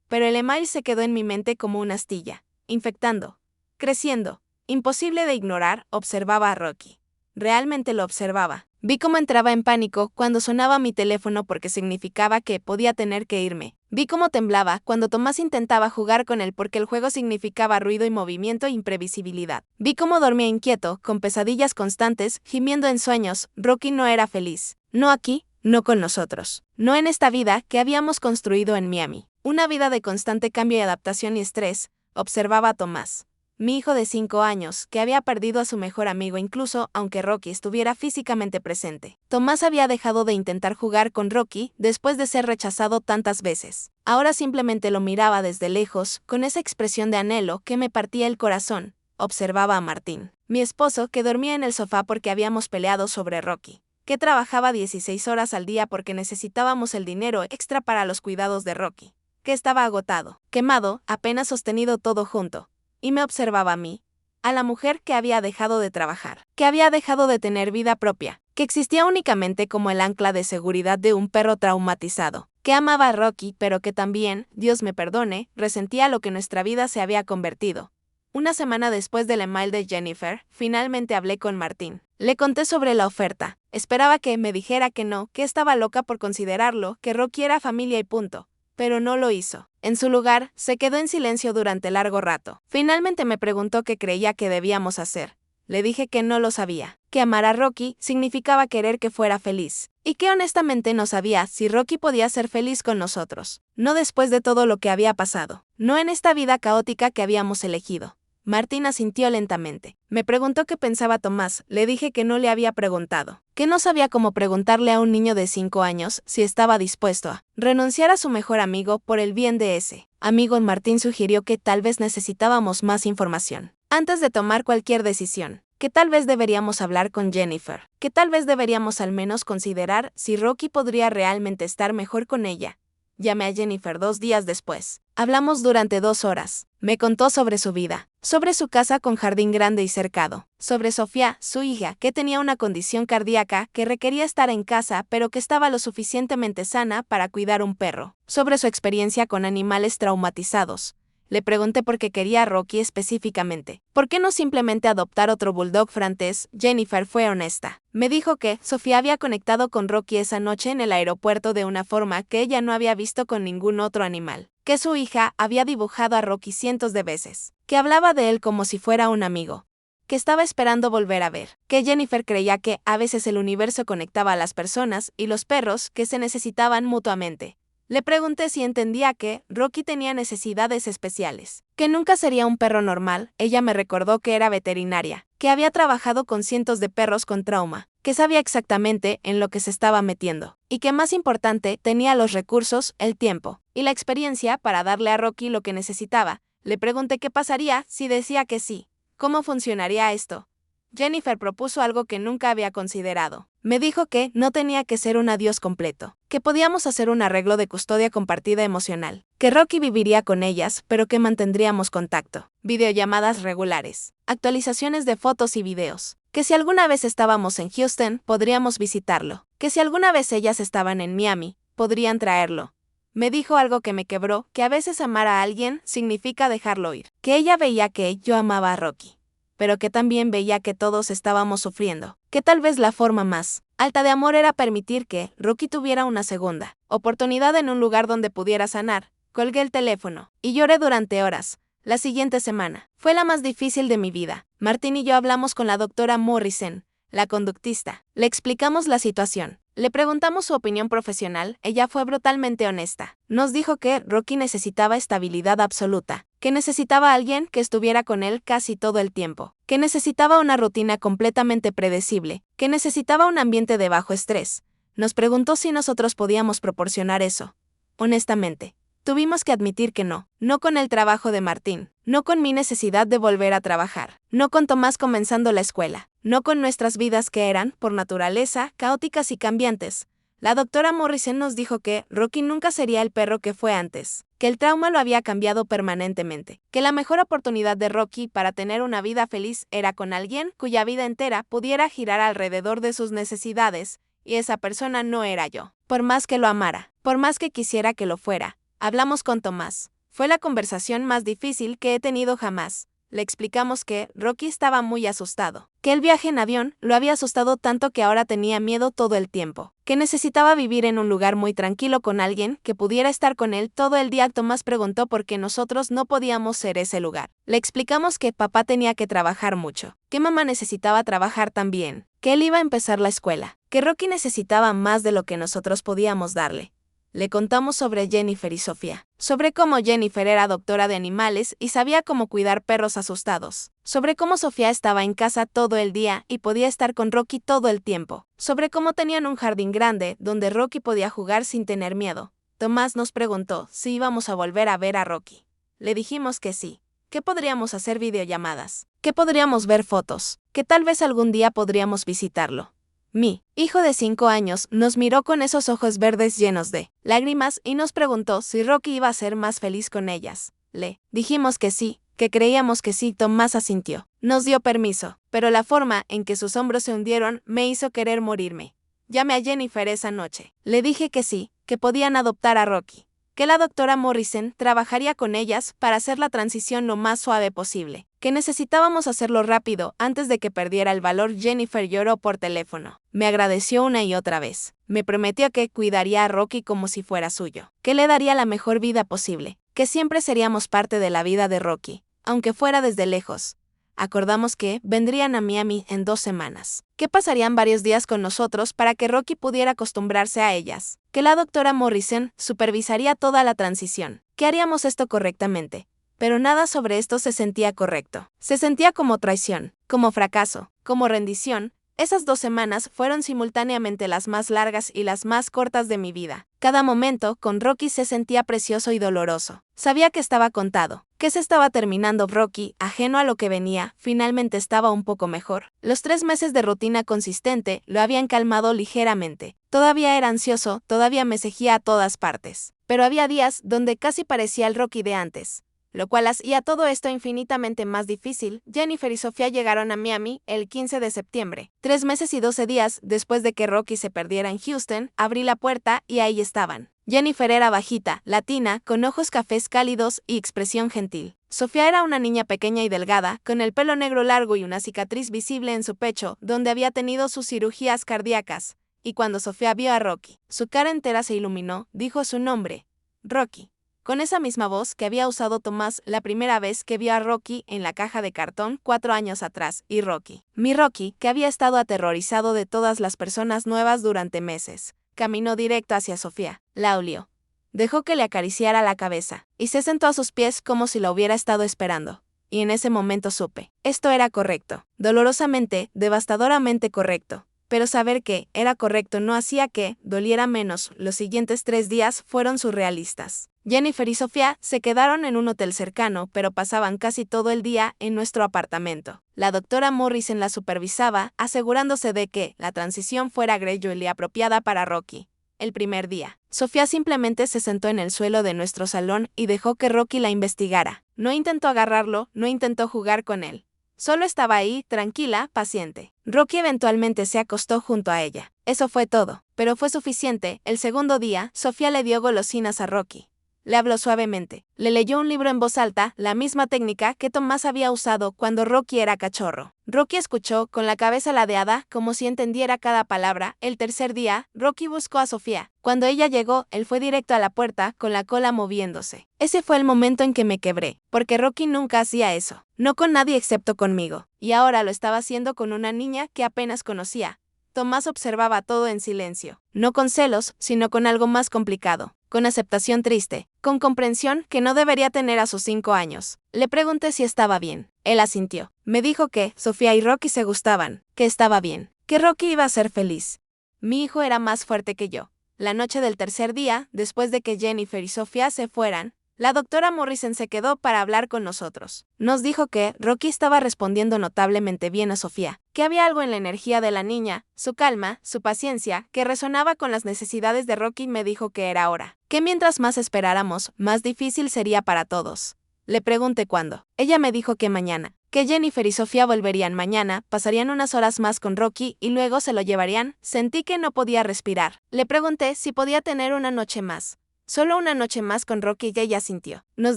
pero el email se quedó en mi mente como una astilla, infectando, creciendo. Imposible de ignorar. Observaba a Rocky. Realmente lo observaba. Vi cómo entraba en pánico cuando sonaba mi teléfono porque significaba que podía tener que irme. Vi cómo temblaba cuando Tomás intentaba jugar con él porque el juego significaba ruido y movimiento e imprevisibilidad. Vi cómo dormía inquieto, con pesadillas constantes, gimiendo en sueños. Rocky no era feliz. No aquí, no con nosotros. No en esta vida que habíamos construido en Miami. Una vida de constante cambio y adaptación y estrés. Observaba a Tomás, mi hijo de 5 años, que había perdido a su mejor amigo incluso aunque Rocky estuviera físicamente presente. Tomás había dejado de intentar jugar con Rocky después de ser rechazado tantas veces. Ahora simplemente lo miraba desde lejos, con esa expresión de anhelo que me partía el corazón. Observaba a Martín, mi esposo, que dormía en el sofá porque habíamos peleado sobre Rocky, que trabajaba 16 horas al día porque necesitábamos el dinero extra para los cuidados de Rocky, que estaba agotado, quemado, apenas sostenido todo junto. Y me observaba a mí, a la mujer que había dejado de trabajar, que había dejado de tener vida propia, que existía únicamente como el ancla de seguridad de un perro traumatizado, que amaba a Rocky pero que también, Dios me perdone, resentía lo que nuestra vida se había convertido. Una semana después del email de Jennifer, finalmente hablé con Martín. Le conté sobre la oferta. Esperaba que me dijera que no, que estaba loca por considerarlo, que Rocky era familia y punto. Pero no lo hizo. En su lugar, se quedó en silencio durante largo rato. Finalmente me preguntó qué creía que debíamos hacer. Le dije que no lo sabía, que amar a Rocky significaba querer que fuera feliz, y que honestamente no sabía si Rocky podía ser feliz con nosotros. No después de todo lo que había pasado. No en esta vida caótica que habíamos elegido. Martín asintió lentamente. Me preguntó qué pensaba Tomás. Le dije que no le había preguntado, que no sabía cómo preguntarle a un niño de 5 años si estaba dispuesto a renunciar a su mejor amigo por el bien de ese amigo. Martín sugirió que tal vez necesitábamos más información antes de tomar cualquier decisión, que tal vez deberíamos hablar con Jennifer, que tal vez deberíamos al menos considerar si Rocky podría realmente estar mejor con ella. Llamé a Jennifer 2 días después. Hablamos durante 2 horas. Me contó sobre su vida, sobre su casa con jardín grande y cercado, sobre Sofía, su hija, que tenía una condición cardíaca que requería estar en casa pero que estaba lo suficientemente sana para cuidar un perro, sobre su experiencia con animales traumatizados. Le pregunté por qué quería a Rocky específicamente. ¿Por qué no simplemente adoptar otro bulldog francés? Jennifer fue honesta. Me dijo que Sofía había conectado con Rocky esa noche en el aeropuerto de una forma que ella no había visto con ningún otro animal, que su hija había dibujado a Rocky cientos de veces, que hablaba de él como si fuera un amigo, que estaba esperando volver a ver, que Jennifer creía que a veces el universo conectaba a las personas y los perros que se necesitaban mutuamente. Le pregunté si entendía que Rocky tenía necesidades especiales, que nunca sería un perro normal. Ella me recordó que era veterinaria, que había trabajado con cientos de perros con trauma, que sabía exactamente en lo que se estaba metiendo, y que más importante, tenía los recursos, el tiempo y la experiencia para darle a Rocky lo que necesitaba. Le pregunté qué pasaría si decía que sí. ¿Cómo funcionaría esto? Jennifer propuso algo que nunca había considerado. Me dijo que no tenía que ser un adiós completo, que podíamos hacer un arreglo de custodia compartida emocional, que Rocky viviría con ellas, pero que mantendríamos contacto, videollamadas regulares, actualizaciones de fotos y videos, que si alguna vez estábamos en Houston, podríamos visitarlo, que si alguna vez ellas estaban en Miami, podrían traerlo. Me dijo algo que me quebró, que a veces amar a alguien significa dejarlo ir, que ella veía que yo amaba a Rocky, pero que también veía que todos estábamos sufriendo, que tal vez la forma más alta de amor era permitir que Rocky tuviera una segunda oportunidad en un lugar donde pudiera sanar. Colgué el teléfono y lloré durante horas. La siguiente semana fue la más difícil de mi vida. Martín y yo hablamos con la doctora Morrison, la conductista. Le explicamos la situación. Le preguntamos su opinión profesional. Ella fue brutalmente honesta. Nos dijo que Rocky necesitaba estabilidad absoluta, que necesitaba a alguien que estuviera con él casi todo el tiempo, que necesitaba una rutina completamente predecible, que necesitaba un ambiente de bajo estrés. Nos preguntó si nosotros podíamos proporcionar eso. Honestamente, tuvimos que admitir que no con el trabajo de Martín, no con mi necesidad de volver a trabajar, no con Tomás comenzando la escuela, no con nuestras vidas que eran, por naturaleza, caóticas y cambiantes. La doctora Morrison nos dijo que Rocky nunca sería el perro que fue antes, que el trauma lo había cambiado permanentemente, que la mejor oportunidad de Rocky para tener una vida feliz era con alguien cuya vida entera pudiera girar alrededor de sus necesidades, y esa persona no era yo. Por más que lo amara, por más que quisiera que lo fuera. Hablamos con Tomás. Fue la conversación más difícil que he tenido jamás. Le explicamos que Rocky estaba muy asustado, que el viaje en avión lo había asustado tanto que ahora tenía miedo todo el tiempo, que necesitaba vivir en un lugar muy tranquilo con alguien que pudiera estar con él todo el día. Tomás preguntó por qué nosotros no podíamos ser ese lugar. Le explicamos que papá tenía que trabajar mucho, que mamá necesitaba trabajar también, que él iba a empezar la escuela, que Rocky necesitaba más de lo que nosotros podíamos darle. Le contamos sobre Jennifer y Sofía, sobre cómo Jennifer era doctora de animales y sabía cómo cuidar perros asustados, sobre cómo Sofía estaba en casa todo el día y podía estar con Rocky todo el tiempo, sobre cómo tenían un jardín grande donde Rocky podía jugar sin tener miedo. Tomás nos preguntó si íbamos a volver a ver a Rocky. Le dijimos que sí, que podríamos hacer videollamadas, que podríamos ver fotos, que tal vez algún día podríamos visitarlo. Mi hijo de 5 años nos miró con esos ojos verdes llenos de lágrimas y nos preguntó si Rocky iba a ser más feliz con ellas. Le dijimos que sí, que creíamos que sí. Tomás asintió. Nos dio permiso, pero la forma en que sus hombros se hundieron me hizo querer morirme. Llamé a Jennifer esa noche. Le dije que sí, que podían adoptar a Rocky, que la doctora Morrison trabajaría con ellas para hacer la transición lo más suave posible, que necesitábamos hacerlo rápido antes de que perdiera el valor. Jennifer lloró por teléfono. Me agradeció una y otra vez. Me prometió que cuidaría a Rocky como si fuera suyo, que le daría la mejor vida posible, que siempre seríamos parte de la vida de Rocky, aunque fuera desde lejos. Acordamos que vendrían a Miami en 2 semanas, que pasarían varios días con nosotros para que Rocky pudiera acostumbrarse a ellas, que la doctora Morrison supervisaría toda la transición, que haríamos esto correctamente. Pero nada sobre esto se sentía correcto. Se sentía como traición, como fracaso, como rendición. Esas 2 semanas fueron simultáneamente las más largas y las más cortas de mi vida. Cada momento con Rocky se sentía precioso y doloroso. Sabía que estaba contado, que se estaba terminando. Rocky, ajeno a lo que venía, finalmente estaba un poco mejor. Los 3 meses de rutina consistente lo habían calmado ligeramente. Todavía era ansioso, todavía me seguía a todas partes. Pero había días donde casi parecía el Rocky de antes, lo cual hacía todo esto infinitamente más difícil. Jennifer y Sofía llegaron a Miami el 15 de septiembre. 3 meses y 12 días después de que Rocky se perdiera en Houston, abrí la puerta y ahí estaban. Jennifer era bajita, latina, con ojos cafés cálidos y expresión gentil. Sofía era una niña pequeña y delgada, con el pelo negro largo y una cicatriz visible en su pecho, donde había tenido sus cirugías cardíacas. Y cuando Sofía vio a Rocky, su cara entera se iluminó, dijo su nombre: Rocky. con esa misma voz que había usado Tomás la primera vez que vio a Rocky en la caja de cartón 4 años atrás, y Rocky, mi Rocky, que había estado aterrorizado de todas las personas nuevas durante meses, caminó directo hacia Sofía, la olió. Dejó que le acariciara la cabeza, y se sentó a sus pies como si la hubiera estado esperando. Y en ese momento supe, esto era correcto, dolorosamente, devastadoramente correcto. Pero saber que era correcto no hacía que doliera menos. Los siguientes 3 días fueron surrealistas. Jennifer y Sofía se quedaron en un hotel cercano, pero pasaban casi todo el día en nuestro apartamento. La doctora Morrison la supervisaba, asegurándose de que la transición fuera gradual y apropiada para Rocky. El primer día, Sofía simplemente se sentó en el suelo de nuestro salón y dejó que Rocky la investigara. No intentó agarrarlo, no intentó jugar con él. Solo estaba ahí, tranquila, paciente. Rocky eventualmente se acostó junto a ella. Eso fue todo, pero fue suficiente. El segundo día, Sofía le dio golosinas a Rocky. Le habló suavemente. Le leyó un libro en voz alta, la misma técnica que Tomás había usado cuando Rocky era cachorro. Rocky escuchó, con la cabeza ladeada, como si entendiera cada palabra. El tercer día, Rocky buscó a Sofía. Cuando ella llegó, él fue directo a la puerta, con la cola moviéndose. Ese fue el momento en que me quebré, porque Rocky nunca hacía eso. No con nadie excepto conmigo. Y ahora lo estaba haciendo con una niña que apenas conocía. Tomás observaba todo en silencio. No con celos, sino con algo más complicado. Con aceptación triste, con comprensión que no debería tener a sus 5 años. Le pregunté si estaba bien. Él asintió. Me dijo que Sofía y Rocky se gustaban, que estaba bien, que Rocky iba a ser feliz. Mi hijo era más fuerte que yo. La noche del tercer día, después de que Jennifer y Sofía se fueran, la doctora Morrison se quedó para hablar con nosotros. Nos dijo que Rocky estaba respondiendo notablemente bien a Sofía, que había algo en la energía de la niña, su calma, su paciencia, que resonaba con las necesidades de Rocky. Me dijo que era hora, que mientras más esperáramos, más difícil sería para todos. Le pregunté cuándo. Ella me dijo que mañana, que Jennifer y Sofía volverían mañana, pasarían unas horas más con Rocky y luego se lo llevarían. Sentí que no podía respirar. Le pregunté si podía tener una noche más. Solo una noche más con Rocky, y ella sintió. Nos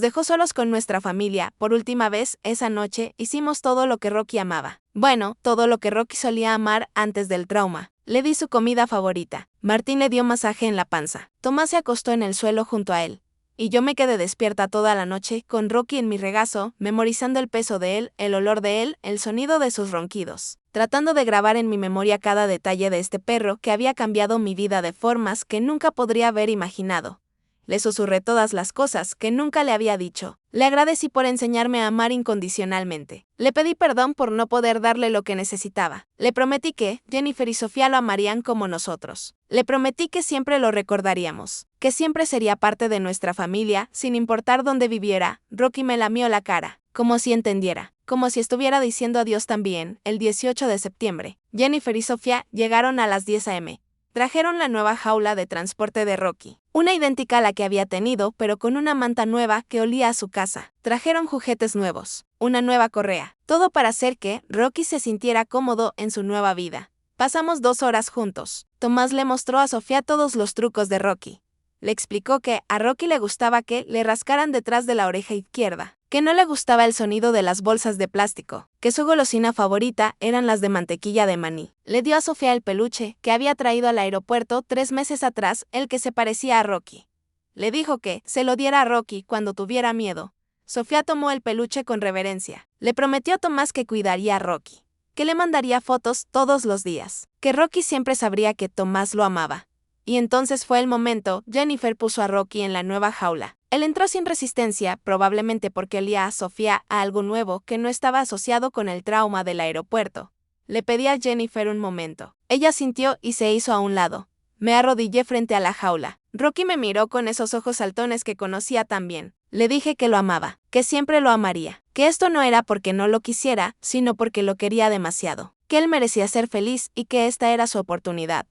dejó solos con nuestra familia. Por última vez, esa noche, hicimos todo lo que Rocky amaba. Bueno, todo lo que Rocky solía amar antes del trauma. Le di su comida favorita. Martín le dio masaje en la panza. Tomás se acostó en el suelo junto a él. Y yo me quedé despierta toda la noche, con Rocky en mi regazo, memorizando el peso de él, el olor de él, el sonido de sus ronquidos. Tratando de grabar en mi memoria cada detalle de este perro que había cambiado mi vida de formas que nunca podría haber imaginado. Le susurré todas las cosas que nunca le había dicho. Le agradecí por enseñarme a amar incondicionalmente. Le pedí perdón por no poder darle lo que necesitaba. Le prometí que Jennifer y Sofía lo amarían como nosotros. Le prometí que siempre lo recordaríamos, que siempre sería parte de nuestra familia, sin importar dónde viviera. Rocky me lamió la cara, como si entendiera, como si estuviera diciendo adiós también. El 18 de septiembre, Jennifer y Sofía llegaron a las 10 a.m. Trajeron la nueva jaula de transporte de Rocky, una idéntica a la que había tenido, pero con una manta nueva que olía a su casa. Trajeron juguetes nuevos, una nueva correa, todo para hacer que Rocky se sintiera cómodo en su nueva vida. Pasamos 2 horas juntos. Tomás le mostró a Sofía todos los trucos de Rocky. Le explicó que a Rocky le gustaba que le rascaran detrás de la oreja izquierda, que no le gustaba el sonido de las bolsas de plástico, que su golosina favorita eran las de mantequilla de maní. Le dio a Sofía el peluche que había traído al aeropuerto 3 meses atrás, el que se parecía a Rocky. Le dijo que se lo diera a Rocky cuando tuviera miedo. Sofía tomó el peluche con reverencia. Le prometió a Tomás que cuidaría a Rocky, que le mandaría fotos todos los días, que Rocky siempre sabría que Tomás lo amaba. Y entonces fue el momento. Jennifer puso a Rocky en la nueva jaula. Él entró sin resistencia, probablemente porque olía a Sofía a algo nuevo que no estaba asociado con el trauma del aeropuerto. Le pedí a Jennifer un momento. Ella sintió y se hizo a un lado. Me arrodillé frente a la jaula. Rocky me miró con esos ojos saltones que conocía tan bien. Le dije que lo amaba, que siempre lo amaría, que esto no era porque no lo quisiera, sino porque lo quería demasiado, que él merecía ser feliz y que esta era su oportunidad.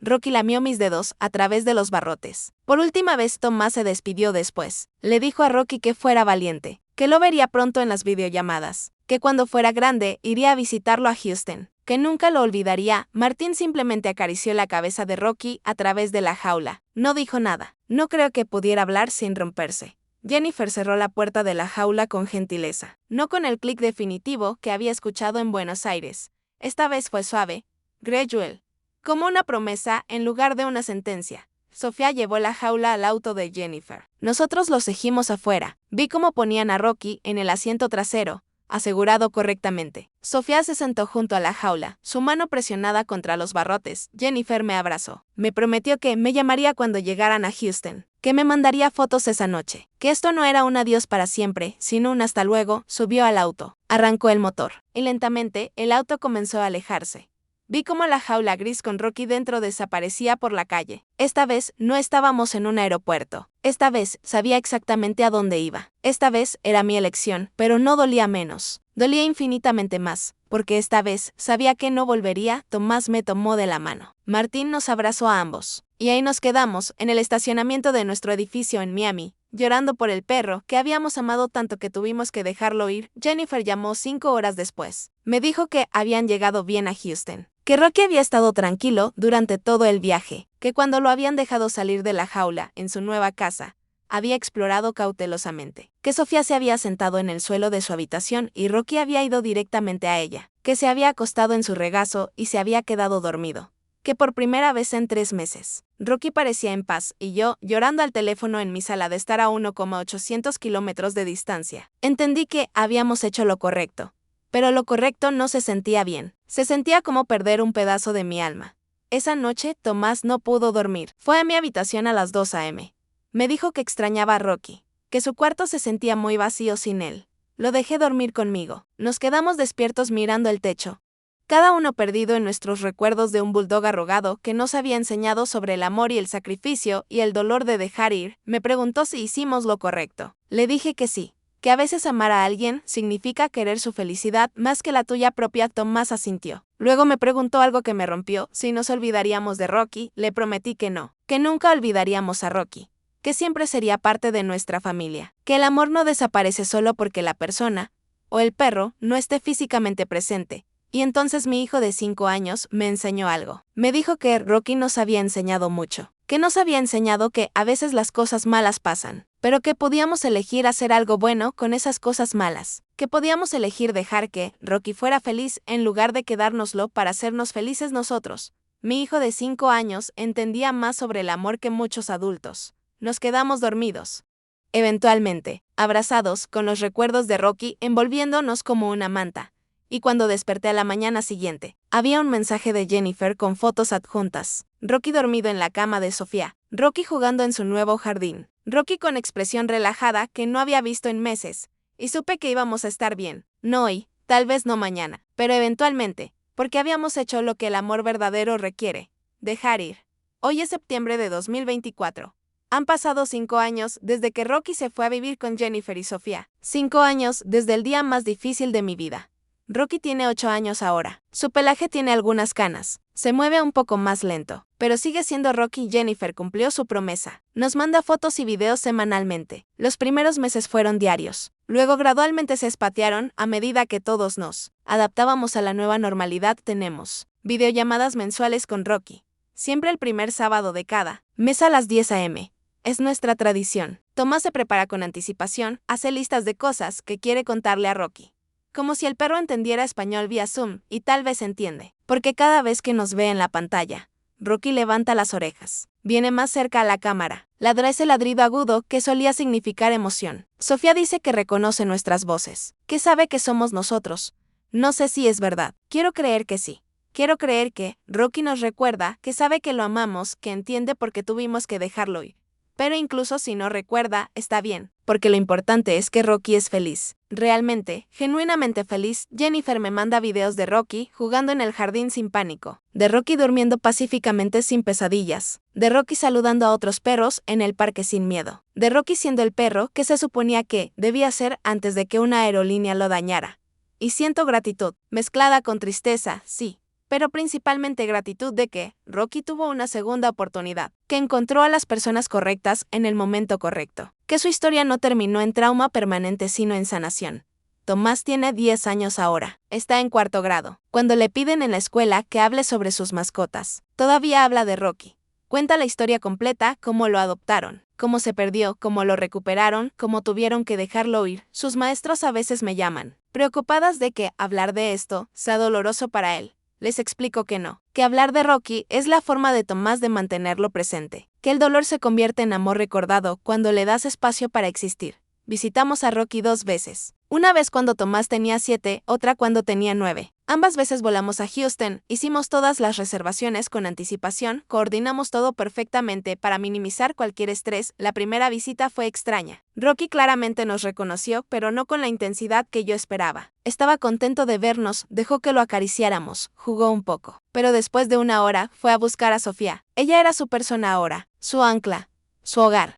Rocky lamió mis dedos a través de los barrotes. Por última vez Tomás se despidió después. Le dijo a Rocky que fuera valiente, que lo vería pronto en las videollamadas, que cuando fuera grande iría a visitarlo a Houston, que nunca lo olvidaría. Martín simplemente acarició la cabeza de Rocky a través de la jaula. No dijo nada. No creo que pudiera hablar sin romperse. Jennifer cerró la puerta de la jaula con gentileza, no con el clic definitivo que había escuchado en Buenos Aires. Esta vez fue suave, gradual, como una promesa en lugar de una sentencia. Sofía llevó la jaula al auto de Jennifer. Nosotros lo seguimos afuera. Vi cómo ponían a Rocky en el asiento trasero, asegurado correctamente. Sofía se sentó junto a la jaula, su mano presionada contra los barrotes. Jennifer me abrazó. Me prometió que me llamaría cuando llegaran a Houston, que me mandaría fotos esa noche, que esto no era un adiós para siempre, sino un hasta luego. Subió al auto, arrancó el motor, y lentamente el auto comenzó a alejarse. Vi cómo la jaula gris con Rocky dentro desaparecía por la calle. Esta vez no estábamos en un aeropuerto. Esta vez sabía exactamente a dónde iba. Esta vez era mi elección, pero no dolía menos. Dolía infinitamente más, porque esta vez sabía que no volvería. Tomás me tomó de la mano. Martín nos abrazó a ambos. Y ahí nos quedamos, en el estacionamiento de nuestro edificio en Miami, llorando por el perro que habíamos amado tanto que tuvimos que dejarlo ir. Jennifer llamó 5 horas después. Me dijo que habían llegado bien a Houston, que Rocky había estado tranquilo durante todo el viaje, que cuando lo habían dejado salir de la jaula en su nueva casa, había explorado cautelosamente, que Sofía se había sentado en el suelo de su habitación y Rocky había ido directamente a ella, que se había acostado en su regazo y se había quedado dormido, que por primera vez en 3 meses, Rocky parecía en paz y yo, llorando al teléfono en mi sala de estar a 1,800 kilómetros de distancia. Entendí que habíamos hecho lo correcto. Pero lo correcto no se sentía bien. Se sentía como perder un pedazo de mi alma. Esa noche, Tomás no pudo dormir. Fue a mi habitación a las 2 a.m. Me dijo que extrañaba a Rocky, que su cuarto se sentía muy vacío sin él. Lo dejé dormir conmigo. Nos quedamos despiertos mirando el techo, cada uno perdido en nuestros recuerdos de un bulldog arrogado que nos había enseñado sobre el amor y el sacrificio y el dolor de dejar ir. Me preguntó si hicimos lo correcto. Le dije que sí, que a veces amar a alguien significa querer su felicidad más que la tuya propia. Tomás asintió. Luego me preguntó algo que me rompió, si nos olvidaríamos de Rocky. Le prometí que no, que nunca olvidaríamos a Rocky, que siempre sería parte de nuestra familia, que el amor no desaparece solo porque la persona, o el perro, no esté físicamente presente. Y entonces mi hijo de 5 años me enseñó algo. Me dijo que Rocky nos había enseñado mucho, que nos había enseñado que a veces las cosas malas pasan, pero que podíamos elegir hacer algo bueno con esas cosas malas, que podíamos elegir dejar que Rocky fuera feliz en lugar de quedárnoslo para hacernos felices nosotros. Mi hijo de 5 años entendía más sobre el amor que muchos adultos. Nos quedamos dormidos, eventualmente, abrazados con los recuerdos de Rocky envolviéndonos como una manta. Y cuando desperté a la mañana siguiente, había un mensaje de Jennifer con fotos adjuntas. Rocky dormido en la cama de Sofía, Rocky jugando en su nuevo jardín, Rocky con expresión relajada que no había visto en meses, y supe que íbamos a estar bien, no hoy, tal vez no mañana, pero eventualmente, porque habíamos hecho lo que el amor verdadero requiere, dejar ir. Hoy es septiembre de 2024. Han pasado 5 años desde que Rocky se fue a vivir con Jennifer y Sofía. 5 años desde el día más difícil de mi vida. Rocky tiene 8 años ahora. Su pelaje tiene algunas canas. Se mueve un poco más lento, pero sigue siendo Rocky. Jennifer cumplió su promesa. Nos manda fotos y videos semanalmente. Los primeros meses fueron diarios. Luego gradualmente se espaciaron a medida que todos nos adaptábamos a la nueva normalidad. Tenemos videollamadas mensuales con Rocky. Siempre el primer sábado de cada mes a las 10 a.m. Es nuestra tradición. Tomás se prepara con anticipación, hace listas de cosas que quiere contarle a Rocky. Como si el perro entendiera español vía Zoom, y tal vez entiende, porque cada vez que nos ve en la pantalla, Rocky levanta las orejas, viene más cerca a la cámara, ladra ese ladrido agudo que solía significar emoción. Sofía dice que reconoce nuestras voces, que sabe que somos nosotros. No sé si es verdad. Quiero creer que sí. Quiero creer que Rocky nos recuerda, que sabe que lo amamos, que entiende por qué tuvimos que dejarlo ir. Pero incluso si no recuerda, está bien, porque lo importante es que Rocky es feliz. Realmente, genuinamente feliz. Jennifer me manda videos de Rocky jugando en el jardín sin pánico, de Rocky durmiendo pacíficamente sin pesadillas, de Rocky saludando a otros perros en el parque sin miedo, de Rocky siendo el perro que se suponía que debía ser antes de que una aerolínea lo dañara. Y siento gratitud, mezclada con tristeza, sí, pero principalmente gratitud de que Rocky tuvo una segunda oportunidad, que encontró a las personas correctas en el momento correcto, que su historia no terminó en trauma permanente sino en sanación. Tomás tiene 10 años ahora, está en 4º grado. Cuando le piden en la escuela que hable sobre sus mascotas, todavía habla de Rocky. Cuenta la historia completa, cómo lo adoptaron, cómo se perdió, cómo lo recuperaron, cómo tuvieron que dejarlo ir. Sus maestros a veces me llaman, preocupadas de que hablar de esto sea doloroso para él. Les explico que no, que hablar de Rocky es la forma de Tomás de mantenerlo presente, que el dolor se convierte en amor recordado cuando le das espacio para existir. Visitamos a Rocky 2 veces. Una vez cuando Tomás tenía 7, otra cuando tenía 9. Ambas veces volamos a Houston, hicimos todas las reservaciones con anticipación, coordinamos todo perfectamente para minimizar cualquier estrés. La primera visita fue extraña. Rocky claramente nos reconoció, pero no con la intensidad que yo esperaba. Estaba contento de vernos, dejó que lo acariciáramos, jugó un poco. Pero después de una hora, fue a buscar a Sofía. Ella era su persona ahora, su ancla, su hogar.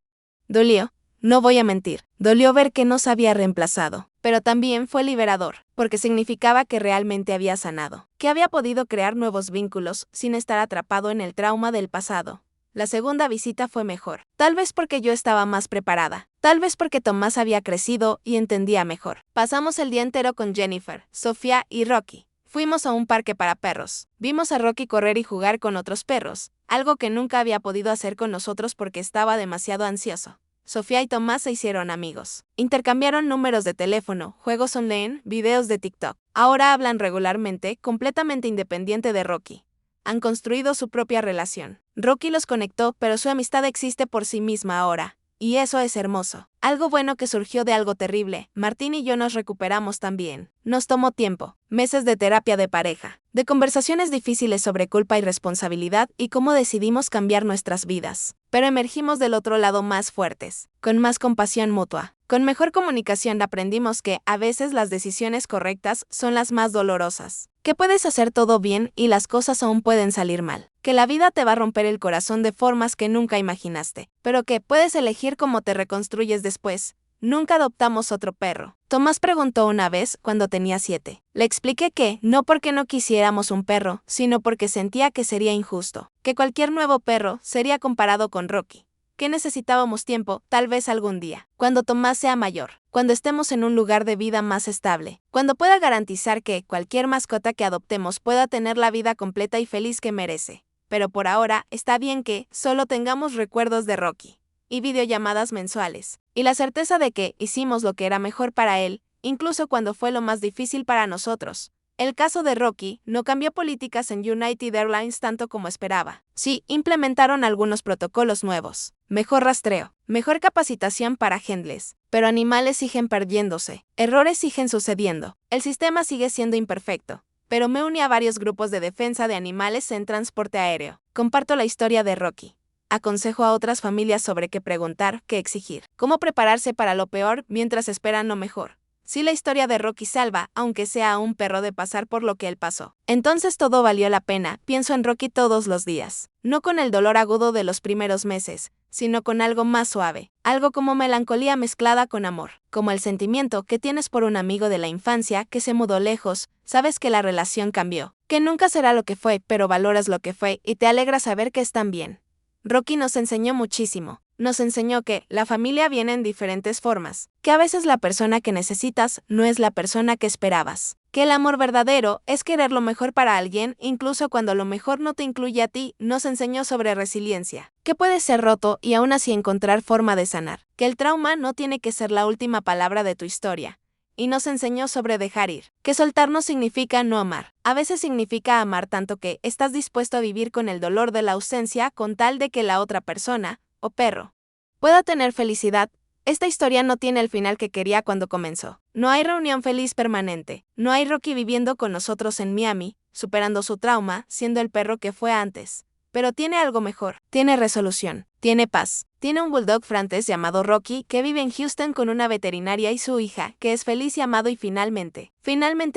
Dolió. No voy a mentir, dolió ver que nos había reemplazado, pero también fue liberador, porque significaba que realmente había sanado, que había podido crear nuevos vínculos sin estar atrapado en el trauma del pasado. La segunda visita fue mejor, tal vez porque yo estaba más preparada, tal vez porque Tomás había crecido y entendía mejor. Pasamos el día entero con Jennifer, Sofía y Rocky. Fuimos a un parque para perros. Vimos a Rocky correr y jugar con otros perros, algo que nunca había podido hacer con nosotros porque estaba demasiado ansioso. Sofía y Tomás se hicieron amigos. Intercambiaron números de teléfono, juegos online, videos de TikTok. Ahora hablan regularmente, completamente independiente de Rocky. Han construido su propia relación. Rocky los conectó, pero su amistad existe por sí misma ahora. Y eso es hermoso. Algo bueno que surgió de algo terrible. Martín y yo nos recuperamos también. Nos tomó tiempo, meses de terapia de pareja, de conversaciones difíciles sobre culpa y responsabilidad y cómo decidimos cambiar nuestras vidas. Pero emergimos del otro lado más fuertes, con más compasión mutua. Con mejor comunicación aprendimos que, a veces, las decisiones correctas son las más dolorosas. Que puedes hacer todo bien y las cosas aún pueden salir mal. Que la vida te va a romper el corazón de formas que nunca imaginaste, pero que puedes elegir cómo te reconstruyes después. Nunca adoptamos otro perro. Tomás preguntó una vez, cuando tenía 7. Le expliqué que, no porque no quisiéramos un perro, sino porque sentía que sería injusto. Que cualquier nuevo perro sería comparado con Rocky. Que necesitábamos tiempo, tal vez algún día, cuando Tomás sea mayor, cuando estemos en un lugar de vida más estable, cuando pueda garantizar que cualquier mascota que adoptemos pueda tener la vida completa y feliz que merece. Pero por ahora, está bien que solo tengamos recuerdos de Rocky y videollamadas mensuales, y la certeza de que hicimos lo que era mejor para él, incluso cuando fue lo más difícil para nosotros. El caso de Rocky no cambió políticas en United Airlines tanto como esperaba. Sí, implementaron algunos protocolos nuevos, mejor rastreo, mejor capacitación para handlers, pero animales siguen perdiéndose, errores siguen sucediendo, el sistema sigue siendo imperfecto. Pero me uní a varios grupos de defensa de animales en transporte aéreo. Comparto la historia de Rocky. Aconsejo a otras familias sobre qué preguntar, qué exigir, cómo prepararse para lo peor mientras esperan lo mejor. Si la historia de Rocky salva, aunque sea a un perro de pasar por lo que él pasó, entonces todo valió la pena. Pienso en Rocky todos los días, no con el dolor agudo de los primeros meses, sino con algo más suave, algo como melancolía mezclada con amor, como el sentimiento que tienes por un amigo de la infancia que se mudó lejos. Sabes que la relación cambió, que nunca será lo que fue, pero valoras lo que fue y te alegra saber que están bien. Rocky nos enseñó muchísimo. Nos enseñó que la familia viene en diferentes formas, que a veces la persona que necesitas no es la persona que esperabas, que el amor verdadero es querer lo mejor para alguien incluso cuando lo mejor no te incluye a ti. Nos enseñó sobre resiliencia, que puedes ser roto y aún así encontrar forma de sanar, que el trauma no tiene que ser la última palabra de tu historia. Y nos enseñó sobre dejar ir, que soltar no significa no amar, a veces significa amar tanto que estás dispuesto a vivir con el dolor de la ausencia con tal de que la otra persona, o perro, pueda tener felicidad. Esta historia no tiene el final que quería cuando comenzó. No hay reunión feliz permanente, no hay Rocky viviendo con nosotros en Miami, superando su trauma, siendo el perro que fue antes. Pero tiene algo mejor, tiene resolución, tiene paz. Tiene un bulldog francés llamado Rocky que vive en Houston con una veterinaria y su hija, que es feliz y amado y finalmente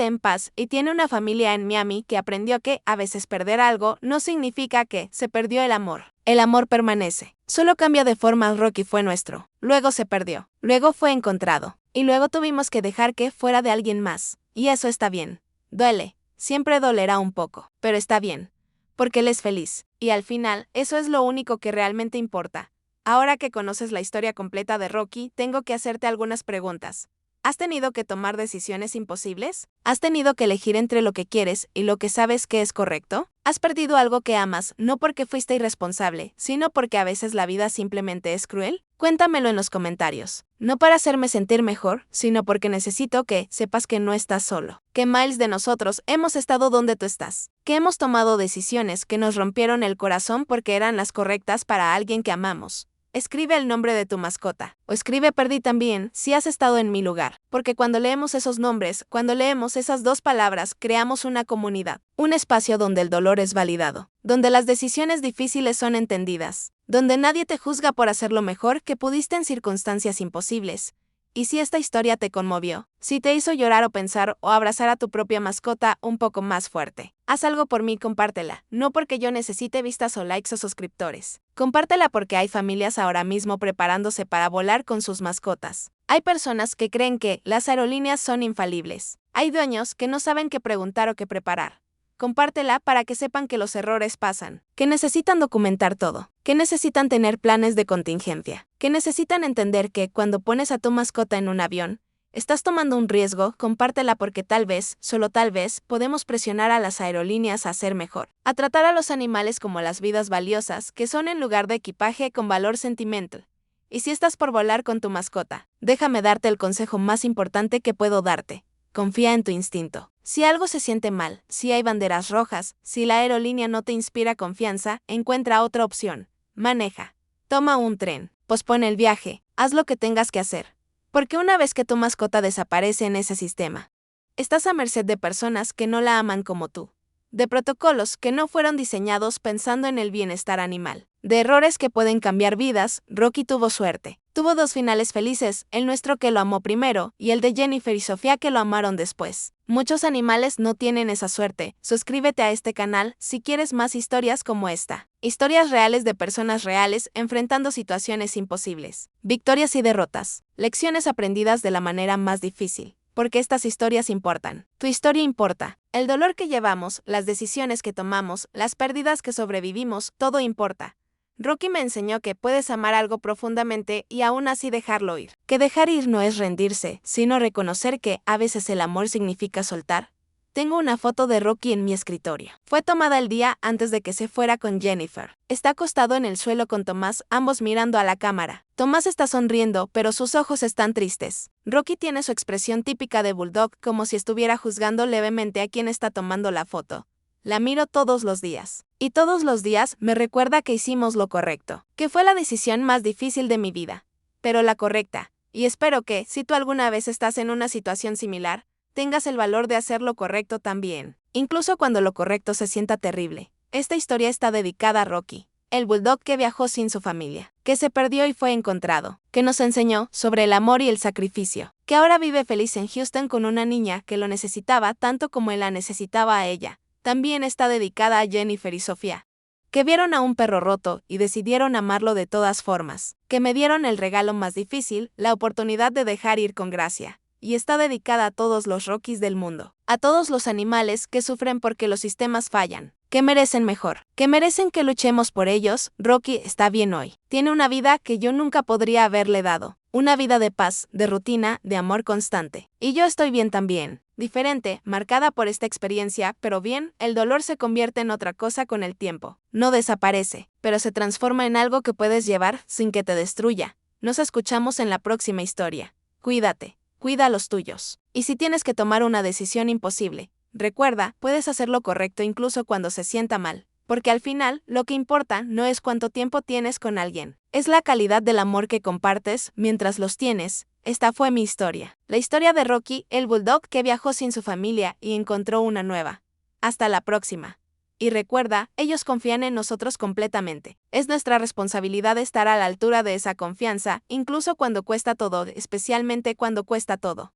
en paz, y tiene una familia en Miami que aprendió que a veces perder algo no significa que se perdió el amor. El amor permanece, solo cambia de forma. Rocky fue nuestro, luego se perdió, luego fue encontrado, y luego tuvimos que dejar que fuera de alguien más, y eso está bien. Duele, siempre dolerá un poco, pero está bien, porque él es feliz, y al final, eso es lo único que realmente importa. Ahora que conoces la historia completa de Rocky, tengo que hacerte algunas preguntas. ¿Has tenido que tomar decisiones imposibles? ¿Has tenido que elegir entre lo que quieres y lo que sabes que es correcto? ¿Has perdido algo que amas no porque fuiste irresponsable, sino porque a veces la vida simplemente es cruel? Cuéntamelo en los comentarios. No para hacerme sentir mejor, sino porque necesito que sepas que no estás solo. Que miles de nosotros hemos estado donde tú estás. Que hemos tomado decisiones que nos rompieron el corazón porque eran las correctas para alguien que amamos. Escribe el nombre de tu mascota, o escribe perdí también si has estado en mi lugar, porque cuando leemos esos nombres, cuando leemos esas dos palabras, creamos una comunidad, un espacio donde el dolor es validado, donde las decisiones difíciles son entendidas, donde nadie te juzga por hacer lo mejor que pudiste en circunstancias imposibles. Y si esta historia te conmovió, si te hizo llorar o pensar o abrazar a tu propia mascota un poco más fuerte, haz algo por mí y compártela, no porque yo necesite vistas o likes o suscriptores. Compártela porque hay familias ahora mismo preparándose para volar con sus mascotas. Hay personas que creen que las aerolíneas son infalibles. Hay dueños que no saben qué preguntar o qué preparar. Compártela para que sepan que los errores pasan, que necesitan documentar todo, que necesitan tener planes de contingencia, que necesitan entender que cuando pones a tu mascota en un avión, estás tomando un riesgo. Compártela porque tal vez, solo tal vez, podemos presionar a las aerolíneas a ser mejor, a tratar a los animales como las vidas valiosas que son en lugar de equipaje con valor sentimental. Y si estás por volar con tu mascota, déjame darte el consejo más importante que puedo darte. Confía en tu instinto. Si algo se siente mal, si hay banderas rojas, si la aerolínea no te inspira confianza, encuentra otra opción. Maneja. Toma un tren. Pospone el viaje. Haz lo que tengas que hacer. Porque una vez que tu mascota desaparece en ese sistema, estás a merced de personas que no la aman como tú. De protocolos que no fueron diseñados pensando en el bienestar animal. De errores que pueden cambiar vidas. Rocky tuvo suerte. Tuvo dos finales felices, el nuestro que lo amó primero y el de Jennifer y Sofía que lo amaron después. Muchos animales no tienen esa suerte. Suscríbete a este canal si quieres más historias como esta. Historias reales de personas reales enfrentando situaciones imposibles. Victorias y derrotas. Lecciones aprendidas de la manera más difícil. Porque estas historias importan. Tu historia importa. El dolor que llevamos, las decisiones que tomamos, las pérdidas que sobrevivimos, todo importa. Rocky me enseñó que puedes amar algo profundamente y aún así dejarlo ir. Que dejar ir no es rendirse, sino reconocer que a veces el amor significa soltar. Tengo una foto de Rocky en mi escritorio. Fue tomada el día antes de que se fuera con Jennifer. Está acostado en el suelo con Tomás, ambos mirando a la cámara. Tomás está sonriendo, pero sus ojos están tristes. Rocky tiene su expresión típica de bulldog, como si estuviera juzgando levemente a quien está tomando la foto. La miro todos los días. Y todos los días me recuerda que hicimos lo correcto, que fue la decisión más difícil de mi vida, pero la correcta. Y espero que, si tú alguna vez estás en una situación similar, tengas el valor de hacer lo correcto también, incluso cuando lo correcto se sienta terrible. Esta historia está dedicada a Rocky, el bulldog que viajó sin su familia, que se perdió y fue encontrado, que nos enseñó sobre el amor y el sacrificio, que ahora vive feliz en Houston con una niña que lo necesitaba tanto como él la necesitaba a ella. También está dedicada a Jennifer y Sofía, que vieron a un perro roto y decidieron amarlo de todas formas, que me dieron el regalo más difícil, la oportunidad de dejar ir con gracia. Y está dedicada a todos los Rockies del mundo, a todos los animales que sufren porque los sistemas fallan, que merecen mejor, que merecen que luchemos por ellos. Rocky está bien hoy. Tiene una vida que yo nunca podría haberle dado, una vida de paz, de rutina, de amor constante. Y yo estoy bien también. Diferente, marcada por esta experiencia, pero bien, el dolor se convierte en otra cosa con el tiempo. No desaparece, pero se transforma en algo que puedes llevar sin que te destruya. Nos escuchamos en la próxima historia. Cuídate, cuida a los tuyos. Y si tienes que tomar una decisión imposible, recuerda, puedes hacer lo correcto incluso cuando se sienta mal. Porque al final, lo que importa no es cuánto tiempo tienes con alguien, es la calidad del amor que compartes mientras los tienes. Esta fue mi historia. La historia de Rocky, el bulldog que viajó sin su familia y encontró una nueva. Hasta la próxima. Y recuerda, ellos confían en nosotros completamente. Es nuestra responsabilidad estar a la altura de esa confianza, incluso cuando cuesta todo, especialmente cuando cuesta todo.